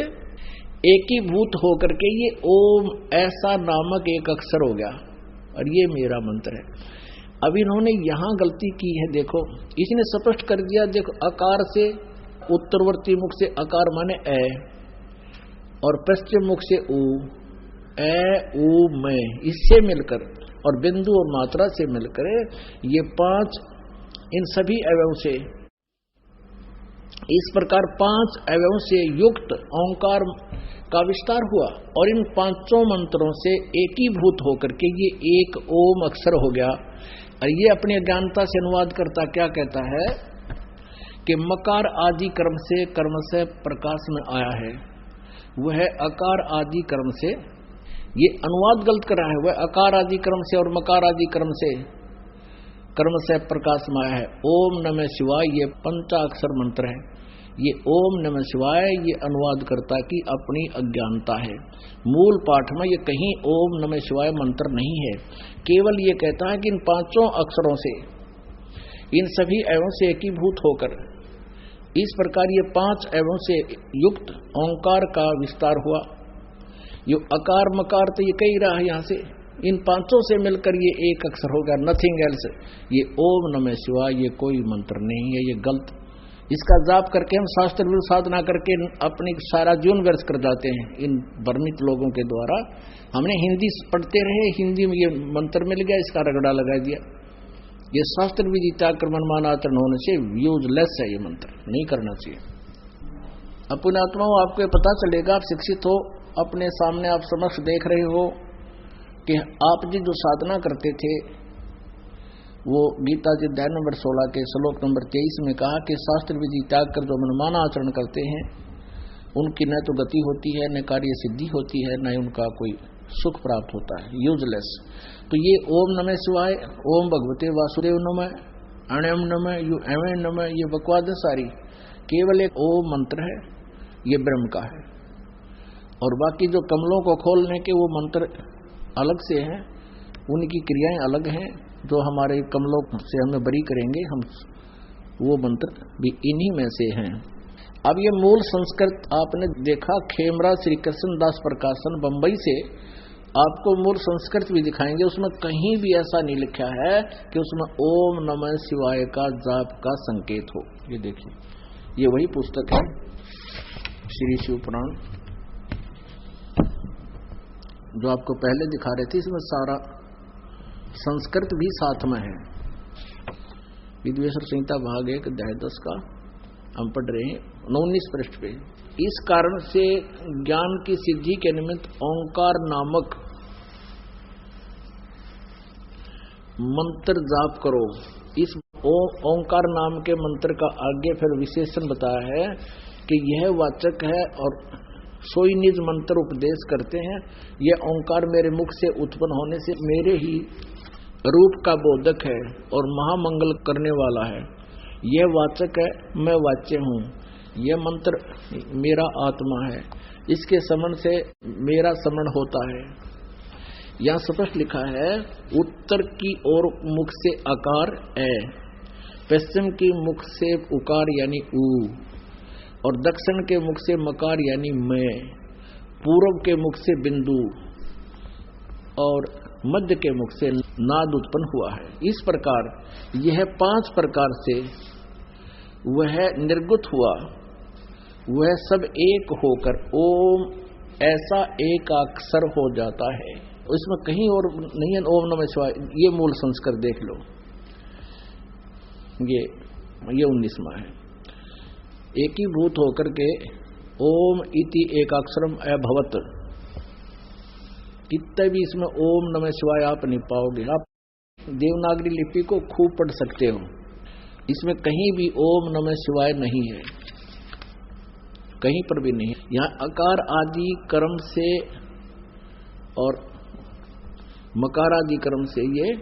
एकीभूत होकर के ये ओम ऐसा नामक एक अक्षर हो गया और ये मेरा मंत्र है। अब इन्होंने यहां गलती की है, देखो इसने स्पष्ट कर दिया। देखो अकार से उत्तरवर्ती मुख से अकार माने ए और पश्चिम मुख से ऊ, ए ऊ मैं, इससे मिलकर और बिंदु और मात्रा से मिलकर ये 5 इन सभी अवयवों से, इस प्रकार 5 अवयवों से युक्त ओंकार का विस्तार हुआ और इन 5 मंत्रों से एकीभूत होकर के ये एक ओम अक्षर हो गया। और ये अपनी अज्ञानता से अनुवाद करता क्या कहता है कि मकार आदि कर्म से प्रकाश में आया है, वह अकार आदि कर्म से, ये अनुवाद गलत कर रहा है। वह अकार आदि कर्म से और मकार आदि कर्म से प्रकाश में आया है। ओम नमः शिवाय ये पंचाक्षर मंत्र है। ये ओम नमः शिवाय ये अनुवाद करता की अपनी अज्ञानता है। मूल पाठ में ये कहीं ओम नमः शिवाय मंत्र नहीं है, केवल ये कहता है कि इन 5 अक्षरों से इन सभी अवयवों से एकीभूत होकर इस प्रकार ये 5 अवयवों से युक्त ओंकार का विस्तार हुआ। ये अकार मकार तो ये कही रहा है, यहाँ से इन 5 से मिलकर ये एक अक्षर हो गया, नथिंग एल्स। ये ओम नमः शिवाय ये कोई मंत्र नहीं है, ये गलत। इसका जाप करके हम शास्त्र विरुद्ध साधना करके अपनी सारा जीवन व्यर्थ कर जाते हैं इन भ्रमित लोगों के द्वारा। हमने हिंदी पढ़ते रहे, हिंदी में ये मंत्र मिल गया, इसका रगड़ा लगा दिया। ये शास्त्र विधि त्याग कर मनमाना आचरण होने से यूजलेस है, ये मंत्र नहीं करना चाहिए। अपने आत्माओं आपको पता चलेगा, आप शिक्षित हो, अपने सामने आप समक्ष देख रहे हो कि आप जी जो साधना करते थे वो गीता जी अध्याय नंबर 16 के श्लोक नंबर 23 में कहा कि शास्त्र विधि त्याग कर जो मनमाना आचरण करते हैं उनकी न तो गति होती है, न कार्य सिद्धि होती है, न उनका कोई सुख प्राप्त होता है, यूजलेस। तो ये ओम नमः शिवाय, ओम भगवते वासुदेव नमः, अण्यम नमः, यू एवं नमः, ये बकवाद है सारी। केवल एक ओम मंत्र है, ये ब्रह्म का है। और बाकी जो कमलों को खोलने के वो मंत्र अलग से हैं, उनकी क्रियाएं अलग हैं जो हमारे कमलों से हमें बरी करेंगे, हम वो मंत्र भी इन्हीं में से हैं। अब ये मूल संस्कृत आपने देखा, खेमरा श्री कृष्ण दास प्रकाशन बंबई से आपको मूल संस्कृत भी दिखाएंगे, उसमें कहीं भी ऐसा नहीं लिखा है कि उसमें ओम नमः शिवाय का जाप का संकेत हो। ये देखिए, ये वही पुस्तक है श्री शिव पुराण जो आपको पहले दिखा रहे थे, इसमें सारा संस्कृत भी साथ में है। विद्वेश्वर संहिता भाग 1 अध्याय 10 का हम पढ़ रहे हैं 19 पृष्ठ पे। इस कारण से ज्ञान की सिद्धि के निमित्त ओंकार नामक मंत्र जाप करो। इस ओंकार नाम के मंत्र का आगे फिर विशेषण बताया है कि यह वाचक है और सोई निज मंत्र उपदेश करते हैं। यह ओंकार मेरे मुख से उत्पन्न होने से मेरे ही रूप का बोधक है और महामंगल करने वाला है। यह वाचक है, मैं वाच्य हूँ। यह मंत्र मेरा आत्मा है, इसके समण से मेरा समण होता है। यहाँ स्पष्ट लिखा है, उत्तर की ओर मुख से आकार ए, पश्चिम की मुख से उकार यानी ऊ, और दक्षिण के मुख से मकार यानी मैं, पूर्व के मुख से बिंदु और मध्य के मुख से नाद उत्पन्न हुआ है। इस प्रकार यह 5 प्रकार से वह निर्गुत हुआ, वह सब एक होकर ओम ऐसा एक अक्षर हो जाता है। इसमें कहीं और नहीं है ओम नमः शिवाय। ये मूल संस्कृत देख लो, ये 19वां है। एकीभूत होकर के ओम इति एकाक्षरम अभवत, कितने भी इसमें ओम नमः शिवाय आप नहीं पाओगे। आप देवनागरी लिपि को खूब पढ़ सकते हो, इसमें कहीं भी ओम नमः शिवाय नहीं है, कहीं पर भी नहीं। यहाँ अकार आदि कर्म से और मकार आदि कर्म से ये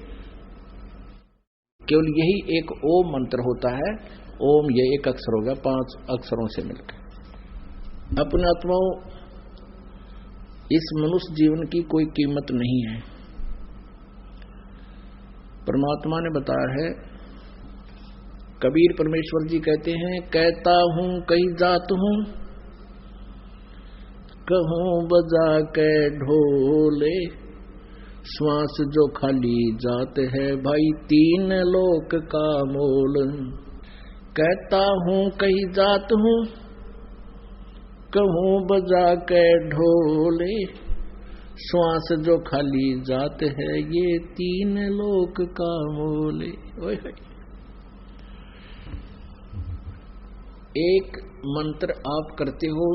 केवल यही एक ओम मंत्र होता है। ओम ये एक अक्षर होगा 5 अक्षरों से मिलकर। अपने आत्माओं, इस मनुष्य जीवन की कोई कीमत नहीं है। परमात्मा ने बताया है, कबीर परमेश्वर जी कहते हैं, कहता हूं कहीं जात हूं, कहूं बजा के ढोले, श्वास जो खाली जात है भाई 3 लोक का मोल। कहता हूं कहीं जात हूं, कहूं बजा के ढोले, श्वास जो खाली जात है ये 3 लोक का मोले। एक मंत्र आप करते हो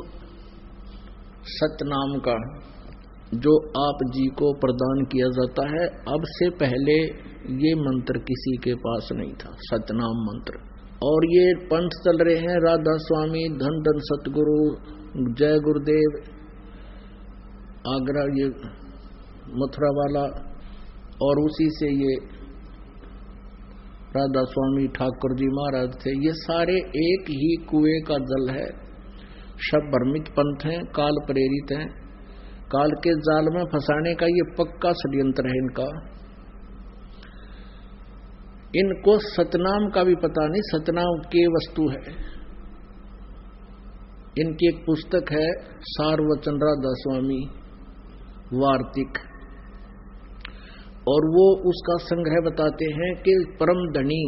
सतनाम का, जो आप जी को प्रदान किया जाता है। अब से पहले ये मंत्र किसी के पास नहीं था, सतनाम मंत्र। और ये पंथ चल रहे हैं, राधा स्वामी, धन धन सतगुरु, जय गुरुदेव, आगरा ये मथुरा वाला, और उसी से ये राधा स्वामी ठाकुर जी महाराज थे। ये सारे एक ही कुएं का जल है, सब भ्रमित पंथ हैं, काल प्रेरित हैं। काल के जाल में फंसाने का ये पक्का षड्यंत्र है इनका। इनको सतनाम का भी पता नहीं, सतनाम के वस्तु है। इनकी एक पुस्तक है सारवचन राधा स्वामी वार्तिक, और वो उसका संग्रह बताते हैं कि परम धनी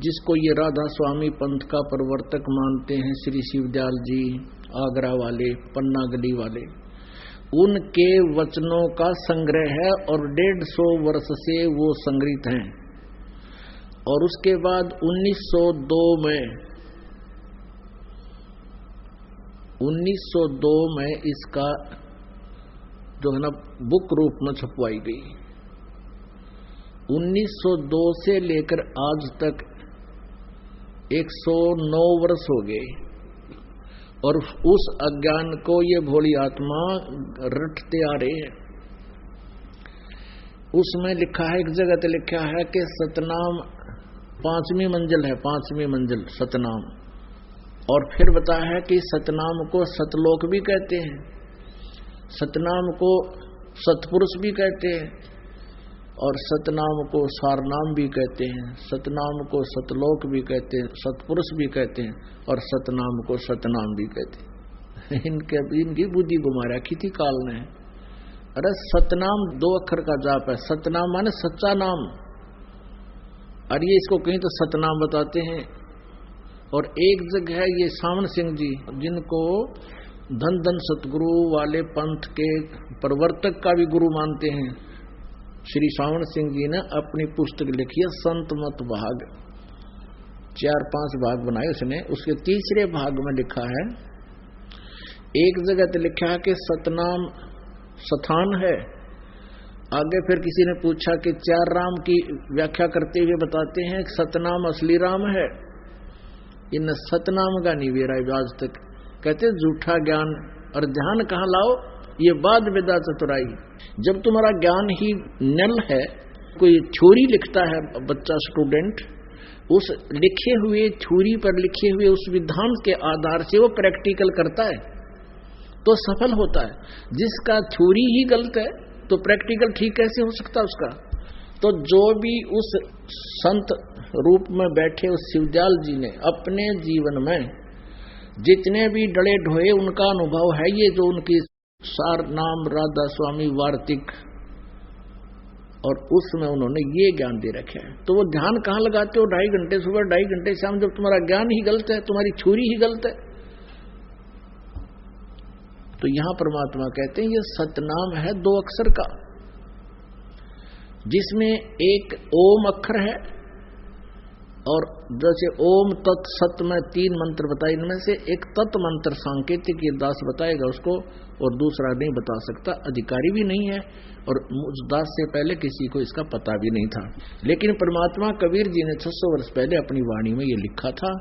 जिसको ये राधा स्वामी पंथ का प्रवर्तक मानते हैं, श्री शिवदयाल जी आगरा वाले, पन्ना गली वाले, उनके वचनों का संग्रह है और 150 वर्ष से वो संग्रहित हैं। और उसके बाद 1902 में इसका जो है ना बुक रूप में छपवाई गई। 1902 से लेकर आज तक 109 वर्ष हो गए, और उस अज्ञान को ये भोली आत्मा रटते आ रहे हैं। उसमें लिखा है, एक जगह तो लिखा है कि सतनाम 5वीं मंजिल है, 5वीं मंजिल सतनाम। और फिर बताया है कि सतनाम को सतलोक भी कहते हैं, सतनाम को सतपुरुष भी कहते हैं, और सतनाम को सारनाम भी कहते हैं, सतनाम को सतलोक भी कहते हैं, सतपुरुष भी कहते हैं, और सतनाम को सतनाम भी कहते हैं। इनकी बुद्धि घुमा रखी थी काल ने। अरे सतनाम 2 अक्षर का जाप है, सतनाम माने सच्चा नाम, और ये इसको कहीं तो सतनाम बताते हैं। और एक जगह है ये सावन सिंह जी, जिनको धन धन सतगुरु वाले पंथ के प्रवर्तक का भी गुरु मानते हैं, श्री सावन सिंह जी ने अपनी पुस्तक लिखी है संत मत भाग, 4-5 भाग बनाए उसने। उसके तीसरे भाग में लिखा है, एक जगह तो लिखा है कि सतनाम स्थान है, आगे फिर किसी ने पूछा कि 4 राम की व्याख्या करते हुए बताते हैं कि सतनाम असली राम है। इन सतनाम का नहीं वेरा आज तक, कहते झूठा ज्ञान और ध्यान कहाँ लाओ, ये बाद वेदा चतुराई। जब तुम्हारा ज्ञान ही नल है, कोई थ्योरी लिखता है बच्चा स्टूडेंट, उस लिखे हुए थ्योरी पर लिखे हुए उस विधान के आधार से वो प्रैक्टिकल करता है तो सफल होता है। जिसका थ्योरी ही गलत है तो प्रैक्टिकल ठीक कैसे हो सकता उसका। तो जो भी उस संत रूप में बैठे उस शिवदयाल जी ने अपने जीवन में जितने भी डले ढोए उनका अनुभव है, ये जो उनकी सार नाम राधा स्वामी वार्तिक, और उसमें उन्होंने ये ज्ञान दे रखे है। तो वो ध्यान कहाँ लगाते हो, 2.5 घंटे सुबह 2.5 घंटे शाम, जब तुम्हारा ज्ञान ही गलत है, तुम्हारी थ्योरी ही गलत है। तो यहां परमात्मा कहते हैं ये सतनाम है 2 अक्षर का, जिसमें एक ओम अक्षर है, और जैसे ओम तत् सत में 3 मंत्र बताए, इनमें से एक तत् मंत्र सांकेतिक ये दास बताएगा उसको, और दूसरा नहीं बता सकता, अधिकारी भी नहीं है, और उस दास से पहले किसी को इसका पता भी नहीं था। लेकिन परमात्मा कबीर जी ने 600 वर्ष पहले अपनी वाणी में ये लिखा था,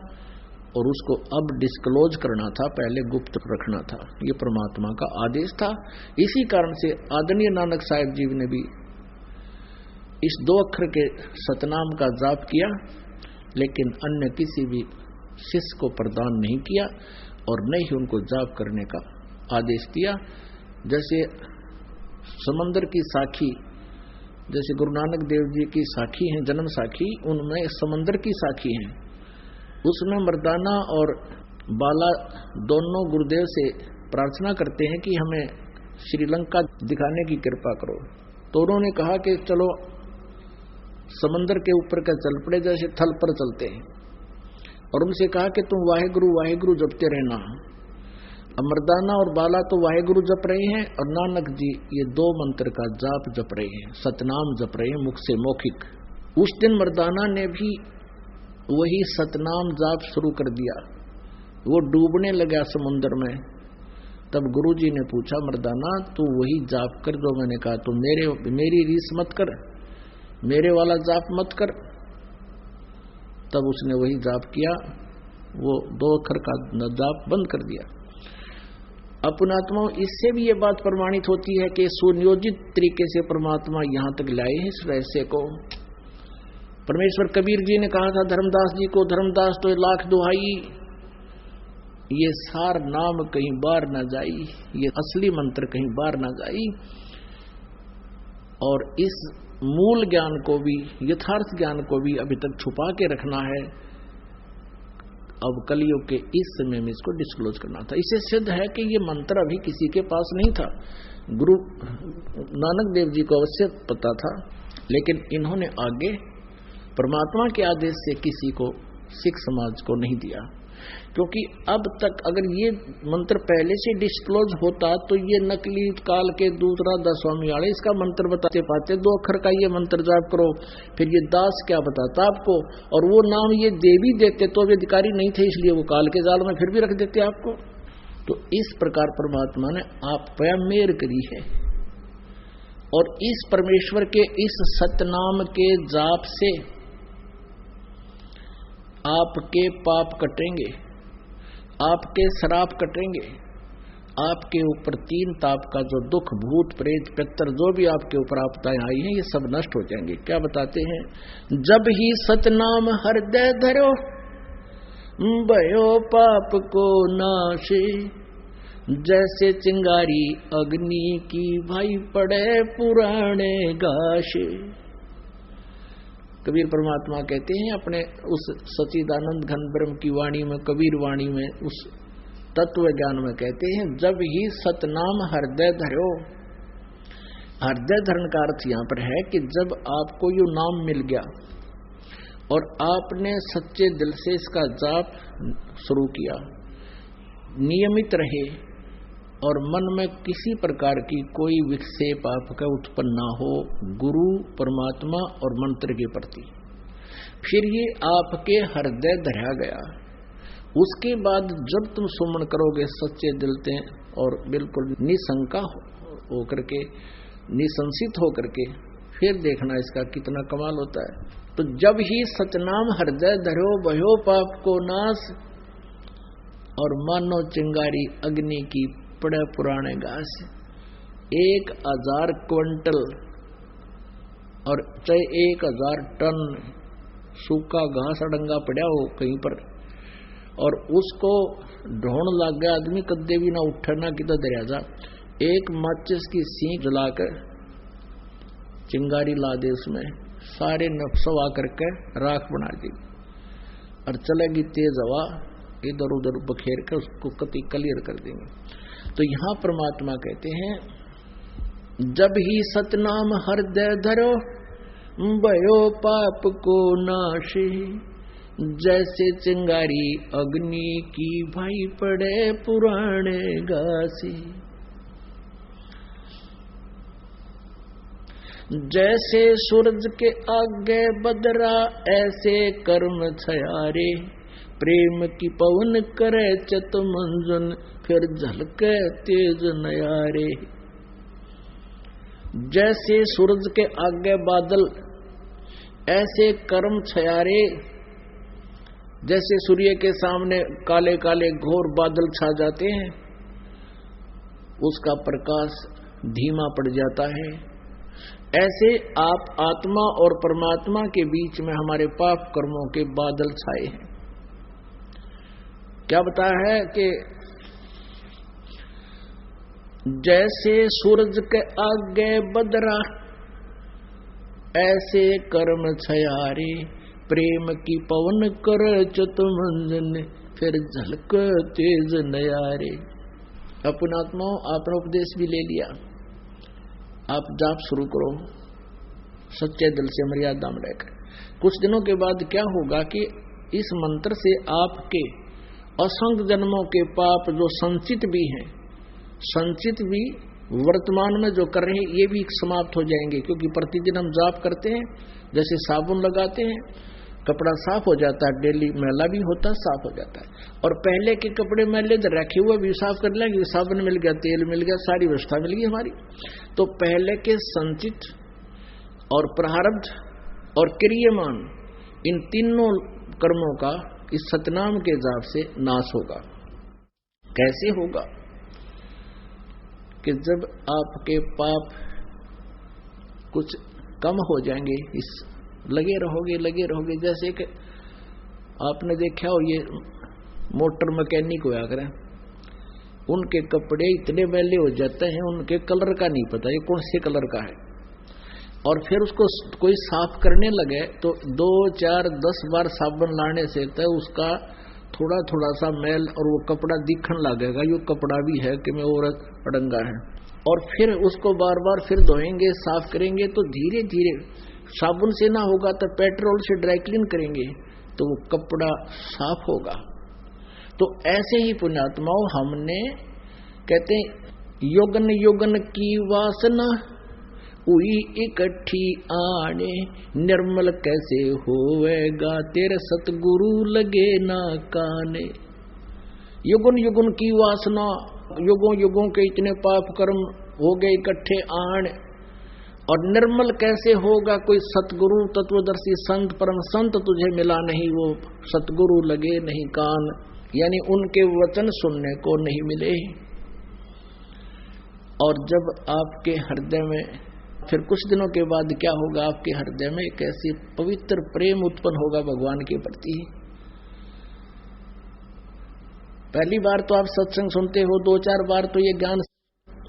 और उसको अब डिस्क्लोज करना था, पहले गुप्त रखना था। ये परमात्मा का आदेश था। इसी कारण से आदरणीय नानक साहिब जी ने भी इस 2 अक्षर के सतनाम का जाप किया, लेकिन अन्य किसी भी शिष्य को प्रदान नहीं किया, और न ही उनको जाप करने का आदेश दिया। जैसे समंदर की साखी, जैसे गुरु नानक देव जी की साखी है, जन्म साखी, उनमें समंदर की साखी है, उसमें मर्दाना और बाला दोनों गुरुदेव से प्रार्थना करते हैं कि हमें श्रीलंका दिखाने की कृपा करो। तो उन्होंने कहा कि चलो समंदर के ऊपर का चल पड़े, जैसे थल पर चलते हैं, और उनसे कहा कि तुम वाहेगुरु वाहेगुरु जपते रहना। मर्दाना और बाला तो वाहेगुरु जप रहे हैं, और नानक जी ये 2 मंत्र का जाप जप रहे हैं, सतनाम जप रहे हैं मुख से मौखिक। उस दिन मर्दाना ने भी वही सतनाम जाप शुरू कर दिया, वो डूबने लगा समुद्र में। तब गुरुजी ने पूछा, मर्दाना तू वही जाप कर जो मैंने कहा, तू मेरी रीस मत कर, मेरे वाला जाप मत कर। तब उसने वही जाप किया, वो 2 अक्षर का जाप बंद कर दिया। अपनात्मा इससे भी ये बात प्रमाणित होती है कि सुनियोजित तरीके से परमात्मा यहां तक लाए हैं इस रहस्य को। परमेश्वर कबीर जी ने कहा था धर्मदास जी को, धर्मदास तो 1,00,000 दुहाई, ये सार नाम कहीं बार ना जाई, ये असली मंत्र कहीं बार ना जाई। और इस मूल ज्ञान को भी, यथार्थ ज्ञान को भी अभी तक छुपा के रखना है। अब कलयुग के इस समय में इसको डिस्क्लोज करना था। इससे सिद्ध है कि ये मंत्र अभी किसी के पास नहीं था। गुरु नानक देव जी को अवश्य पता था, लेकिन इन्होंने आगे परमात्मा के आदेश से किसी को, सिख समाज को नहीं दिया, क्योंकि अब तक अगर ये मंत्र पहले से डिस्क्लोज होता तो ये नकली काल के दूसरा दस्वामी वाले इसका मंत्र बताते पाते, 2 अक्षर का ये मंत्र जाप करो, फिर ये दास क्या बताता आपको, और वो नाम ये देवी देते तो वे अधिकारी नहीं थे, इसलिए वो काल के जाल में फिर भी रख देते आपको। तो इस प्रकार परमात्मा ने आप पे मेहर करी है, और इस परमेश्वर के इस सतनाम के जाप से आपके पाप कटेंगे, आपके श्राप कटेंगे, आपके ऊपर 3 ताप का जो दुख, भूत प्रेत पितर जो भी आपके ऊपर आपदाएं आई हैं, ये सब नष्ट हो जाएंगे। क्या बताते हैं, जब ही सतनाम हृदय धरो भयो पाप को नाशे, जैसे चिंगारी अग्नि की भाई पड़े पुराने गाशे। कबीर परमात्मा कहते हैं अपने उस सच्चिदानंद घन ब्रह्म की वाणी में, कबीर वाणी में, उस तत्व ज्ञान में कहते हैं, जब ही सतनाम हृदय धरो। हृदय धरण का अर्थ यहां पर है कि जब आपको यो नाम मिल गया और आपने सच्चे दिल से इसका जाप शुरू किया, नियमित रहे और मन में किसी प्रकार की कोई विक्षेप आपका उत्पन्न ना हो गुरु, परमात्मा और मंत्र के प्रति, फिर ये आपके हृदय धरा गया। उसके बाद जब तुम सुमन करोगे सच्चे दिल से और बिल्कुल निशंका होकर के, निसंसित होकर के, फिर देखना इसका कितना कमाल होता है। तो जब ही सतनाम हृदय धरो भयो पाप को नाश, और मानो चिंगारी अग्नि की पड़े पुराने घास। 1000 क्विंटल और चाहे 1000 टन सूखा घास अडंगा पड़ा हो कहीं पर, और उसको ढोण लग गया आदमी, कदे भी ना उठना कितना दरिया जा, एक माचिस की सीख जलाकर चिंगारी ला दे, उसमें सारे नफसवा करके राख बना दी और चलेगी तेज हवा, इधर उधर बखेर कर उसको कति क्लियर कर देंगे। तो यहां परमात्मा कहते हैं, जब ही सतनाम हृदय धरो भयो पाप को नाशी, जैसे चिंगारी अग्नि की भाई पड़े पुराने घासी। जैसे सूरज के आगे बदरा ऐसे कर्म छयारे, प्रेम की पवन करे चत मंजन फिर झलके तेज नयारे। जैसे सूरज के आगे बादल ऐसे कर्म छयारे, जैसे सूर्य के सामने काले काले घोर बादल छा जाते हैं, उसका प्रकाश धीमा पड़ जाता है, ऐसे आप आत्मा और परमात्मा के बीच में हमारे पाप कर्मों के बादल छाए हैं। क्या बताया है कि जैसे सूरज के आगे बदरा ऐसे कर्म छयारे, प्रेम की पवन कर चतुमंजन फिर झलक तेज नयारे। अपना आत्माओं आपने उपदेश भी ले लिया, आप जाप शुरू करो सच्चे दिल से मर्यादा में रहकर। कुछ दिनों के बाद क्या होगा कि इस मंत्र से आपके असंख्य जन्मों के पाप जो संचित भी हैं, संचित भी वर्तमान में जो कर रहे हैं, ये भी समाप्त हो जाएंगे। क्योंकि प्रतिदिन हम जाप करते हैं, जैसे साबुन लगाते हैं कपड़ा साफ हो जाता है, डेली मैला भी होता है, साफ हो जाता है। और पहले के कपड़े मैले रखे हुए भी साफ कर लेंगे, साबुन मिल गया, तेल मिल गया, सारी व्यवस्था मिल गई हमारी। तो पहले के संचित और प्रारब्ध और क्रियमान इन तीनों कर्मों का इस सतनाम के जाप से नाश होगा। कैसे होगा? कि जब आपके पाप कुछ कम हो जाएंगे, इस लगे रहोगे। जैसे कि आपने देखा हो ये मोटर मैकेनिक होया करें, उनके कपड़े इतने मैले हो जाते हैं, उनके कलर का नहीं पता ये कौन से कलर का है, और फिर उसको कोई साफ करने लगे तो 2, 4, 10 बार साबुन लाने से तो उसका थोड़ा थोड़ा सा मैल और वो कपड़ा दिखने लगेगा, ये कपड़ा भी है कि मैं और अड़ंगा है। और फिर उसको बार बार फिर धोएंगे, साफ करेंगे, तो धीरे धीरे साबुन से ना होगा तो पेट्रोल से ड्राई क्लीन करेंगे तो वो कपड़ा साफ होगा। तो ऐसे ही पुण्यात्माओं, हमने कहते हैं योगन योगन की वासना हुई इकट्ठी आने, निर्मल कैसे होवेगा तेरे सतगुरु लगे ना काने। युगन युगन की वासना, युगों युगों के इतने पाप कर्म हो गए इकट्ठे आने, और निर्मल कैसे होगा कोई सतगुरु तत्वदर्शी संत परम संत तुझे मिला नहीं, वो सतगुरु लगे नहीं कान, यानी उनके वचन सुनने को नहीं मिले। और जब आपके हृदय में फिर कुछ दिनों के बाद क्या होगा, आपके हृदय में एक ऐसी पवित्र प्रेम उत्पन्न होगा भगवान के प्रति। पहली बार तो आप सत्संग सुनते हो, 2-4 बार तो ये ज्ञान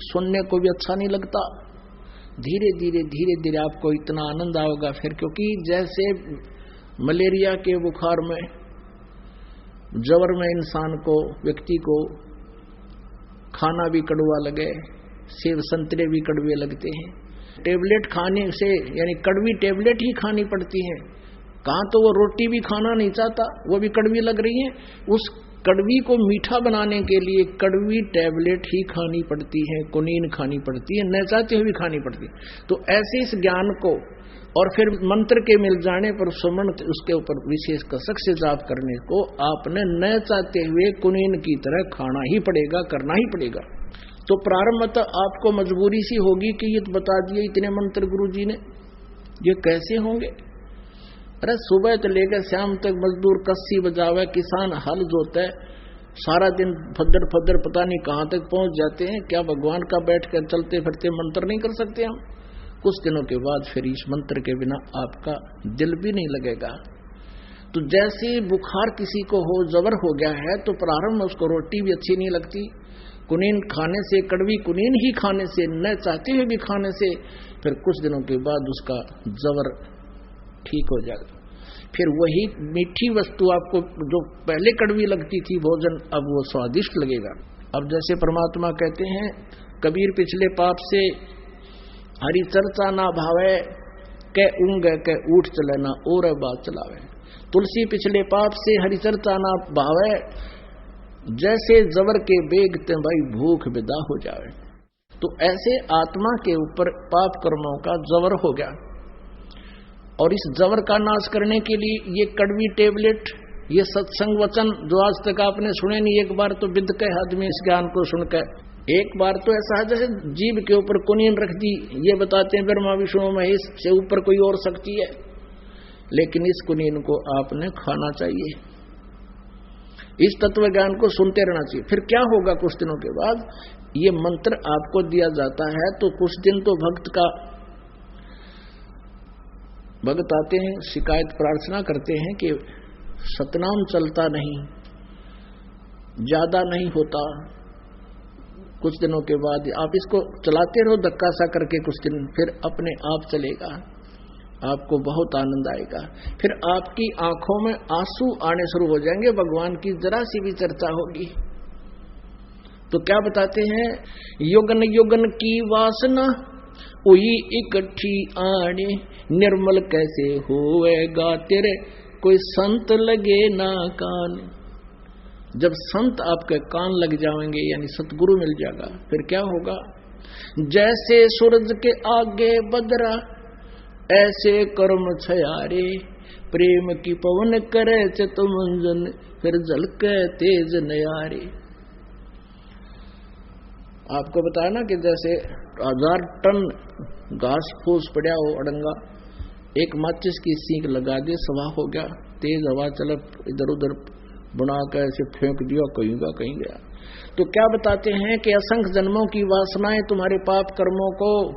सुनने को भी अच्छा नहीं लगता, धीरे धीरे आपको इतना आनंद आओगा फिर, क्योंकि जैसे मलेरिया के बुखार में जवर में इंसान को, व्यक्ति को खाना भी कड़वा लगे, सेब संतरे भी कड़वे लगते हैं, टेबलेट खाने से यानी कड़वी टेबलेट ही खानी पड़ती है। कहाँ तो वो रोटी भी खाना नहीं चाहता, वो भी कड़वी लग रही है, उस कड़वी को मीठा बनाने के लिए कड़वी टेबलेट ही खानी पड़ती है, कुनीन खानी पड़ती है, न चाहते हुए भी खानी पड़ती है। तो ऐसे इस ज्ञान को और फिर मंत्र के मिल जाने पर सुमन उसके ऊपर विशेष कसक से जाप करने को आपने न चाहते हुए कुनीन की तरह खाना ही पड़ेगा, करना ही पड़ेगा। तो प्रारंभ में आपको मजबूरी सी होगी कि ये तो बता दिए इतने मंत्र गुरु जी ने, ये कैसे होंगे। अरे सुबह से लेकर शाम तक मजदूर कस्सी बजावे, किसान हल जोता है, सारा दिन फद्दर फद्दर पता नहीं कहाँ तक पहुंच जाते हैं। क्या भगवान का बैठ कर चलते फिरते मंत्र नहीं कर सकते हम? कुछ दिनों के बाद फिर इस मंत्र के बिना आपका दिल भी नहीं लगेगा। तो जैसे बुखार किसी को हो, जबर हो गया है, तो प्रारंभ में उसको रोटी भी अच्छी नहीं लगती, कुनीन खाने से, कड़वी कुनीन ही खाने से, न चाहते हुए भी खाने से, फिर कुछ दिनों के बाद उसका जबर ठीक हो जाएगा। फिर वही मीठी वस्तु आपको जो पहले कड़वी लगती थी भोजन, अब वो स्वादिष्ट लगेगा। अब जैसे परमात्मा कहते हैं, कबीर पिछले पाप से हरि चर्चा ना भावे, कै ऊँग कै ऊठ चले ना और बात चलावे। तुलसी पिछले पाप से हरि चर्चा ना भावे, जैसे जबर के बेग ते भाई भूख विदा हो जावे। तो ऐसे आत्मा के ऊपर पाप कर्मों का जबर हो गया, और इस जबर का नाश करने के लिए ये कड़वी टेबलेट, ये सत्संग वचन जो आज तक आपने सुने नहीं, एक बार तो विद के हद में इस ज्ञान को सुनकर, एक बार तो ऐसा है जैसे जीभ के ऊपर कुनीन रख दी, ये बताते हैं ब्रह्मा विष्णु महेश से ऊपर कोई और शक्ति है, लेकिन इस कुनीन को आपने खाना चाहिए, इस तत्व ज्ञान को सुनते रहना चाहिए। फिर क्या होगा, कुछ दिनों के बाद ये मंत्र आपको दिया जाता है, तो कुछ दिन तो भक्त आते हैं, शिकायत प्रार्थना करते हैं कि सतनाम चलता नहीं, ज्यादा नहीं होता। कुछ दिनों के बाद आप इसको चलाते रहो धक्का सा करके, कुछ दिन फिर अपने आप चलेगा, आपको बहुत आनंद आएगा। फिर आपकी आंखों में आंसू आने शुरू हो जाएंगे, भगवान की जरा सी भी चर्चा होगी। तो क्या बताते हैं, युगन युगन की वासना हुई इकट्ठी आने, निर्मल कैसे होएगा तेरे कोई संत लगे ना कान। जब संत आपके कान लग जाएंगे, यानी सतगुरु मिल जाएगा, फिर क्या होगा, जैसे सूरज के आगे बदरा ऐसे कर्म छयारे, प्रेम की पवन करे चितमंजन फिर झलके तेज नयारे। आपको बताया ना कि जैसे 1000 टन घास फूस पड़ा हो अड़ंगा, एक माचिस की सीख लगा दे, सवा हो गया, तेज हवा चल इधर उधर बना कर ऐसे फेंक दिया, कहीं गया। तो क्या बताते हैं कि असंख्य जन्मों की वासनाएं तुम्हारे पाप कर्मों को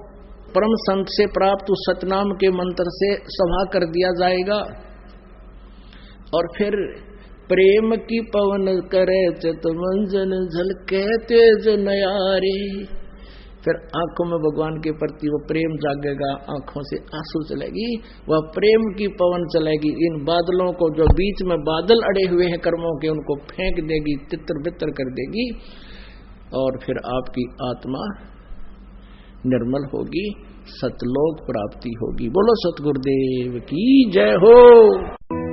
परम संत से प्राप्त उस सतनाम के मंत्र से सभा कर दिया जाएगा, और फिर प्रेम की पवन करे चितमंजन झलके तेज नयारे। फिर आंखों में भगवान के प्रति वो प्रेम जागेगा, आंखों से आंसू चलेगी, वह प्रेम की पवन चलेगी, इन बादलों को जो बीच में बादल अड़े हुए हैं कर्मों के, उनको फेंक देगी, तितर बितर कर देगी, और फिर आपकी आत्मा निर्मल होगी, सतलोक प्राप्ति होगी। बोलो सतगुरुदेव की जय हो।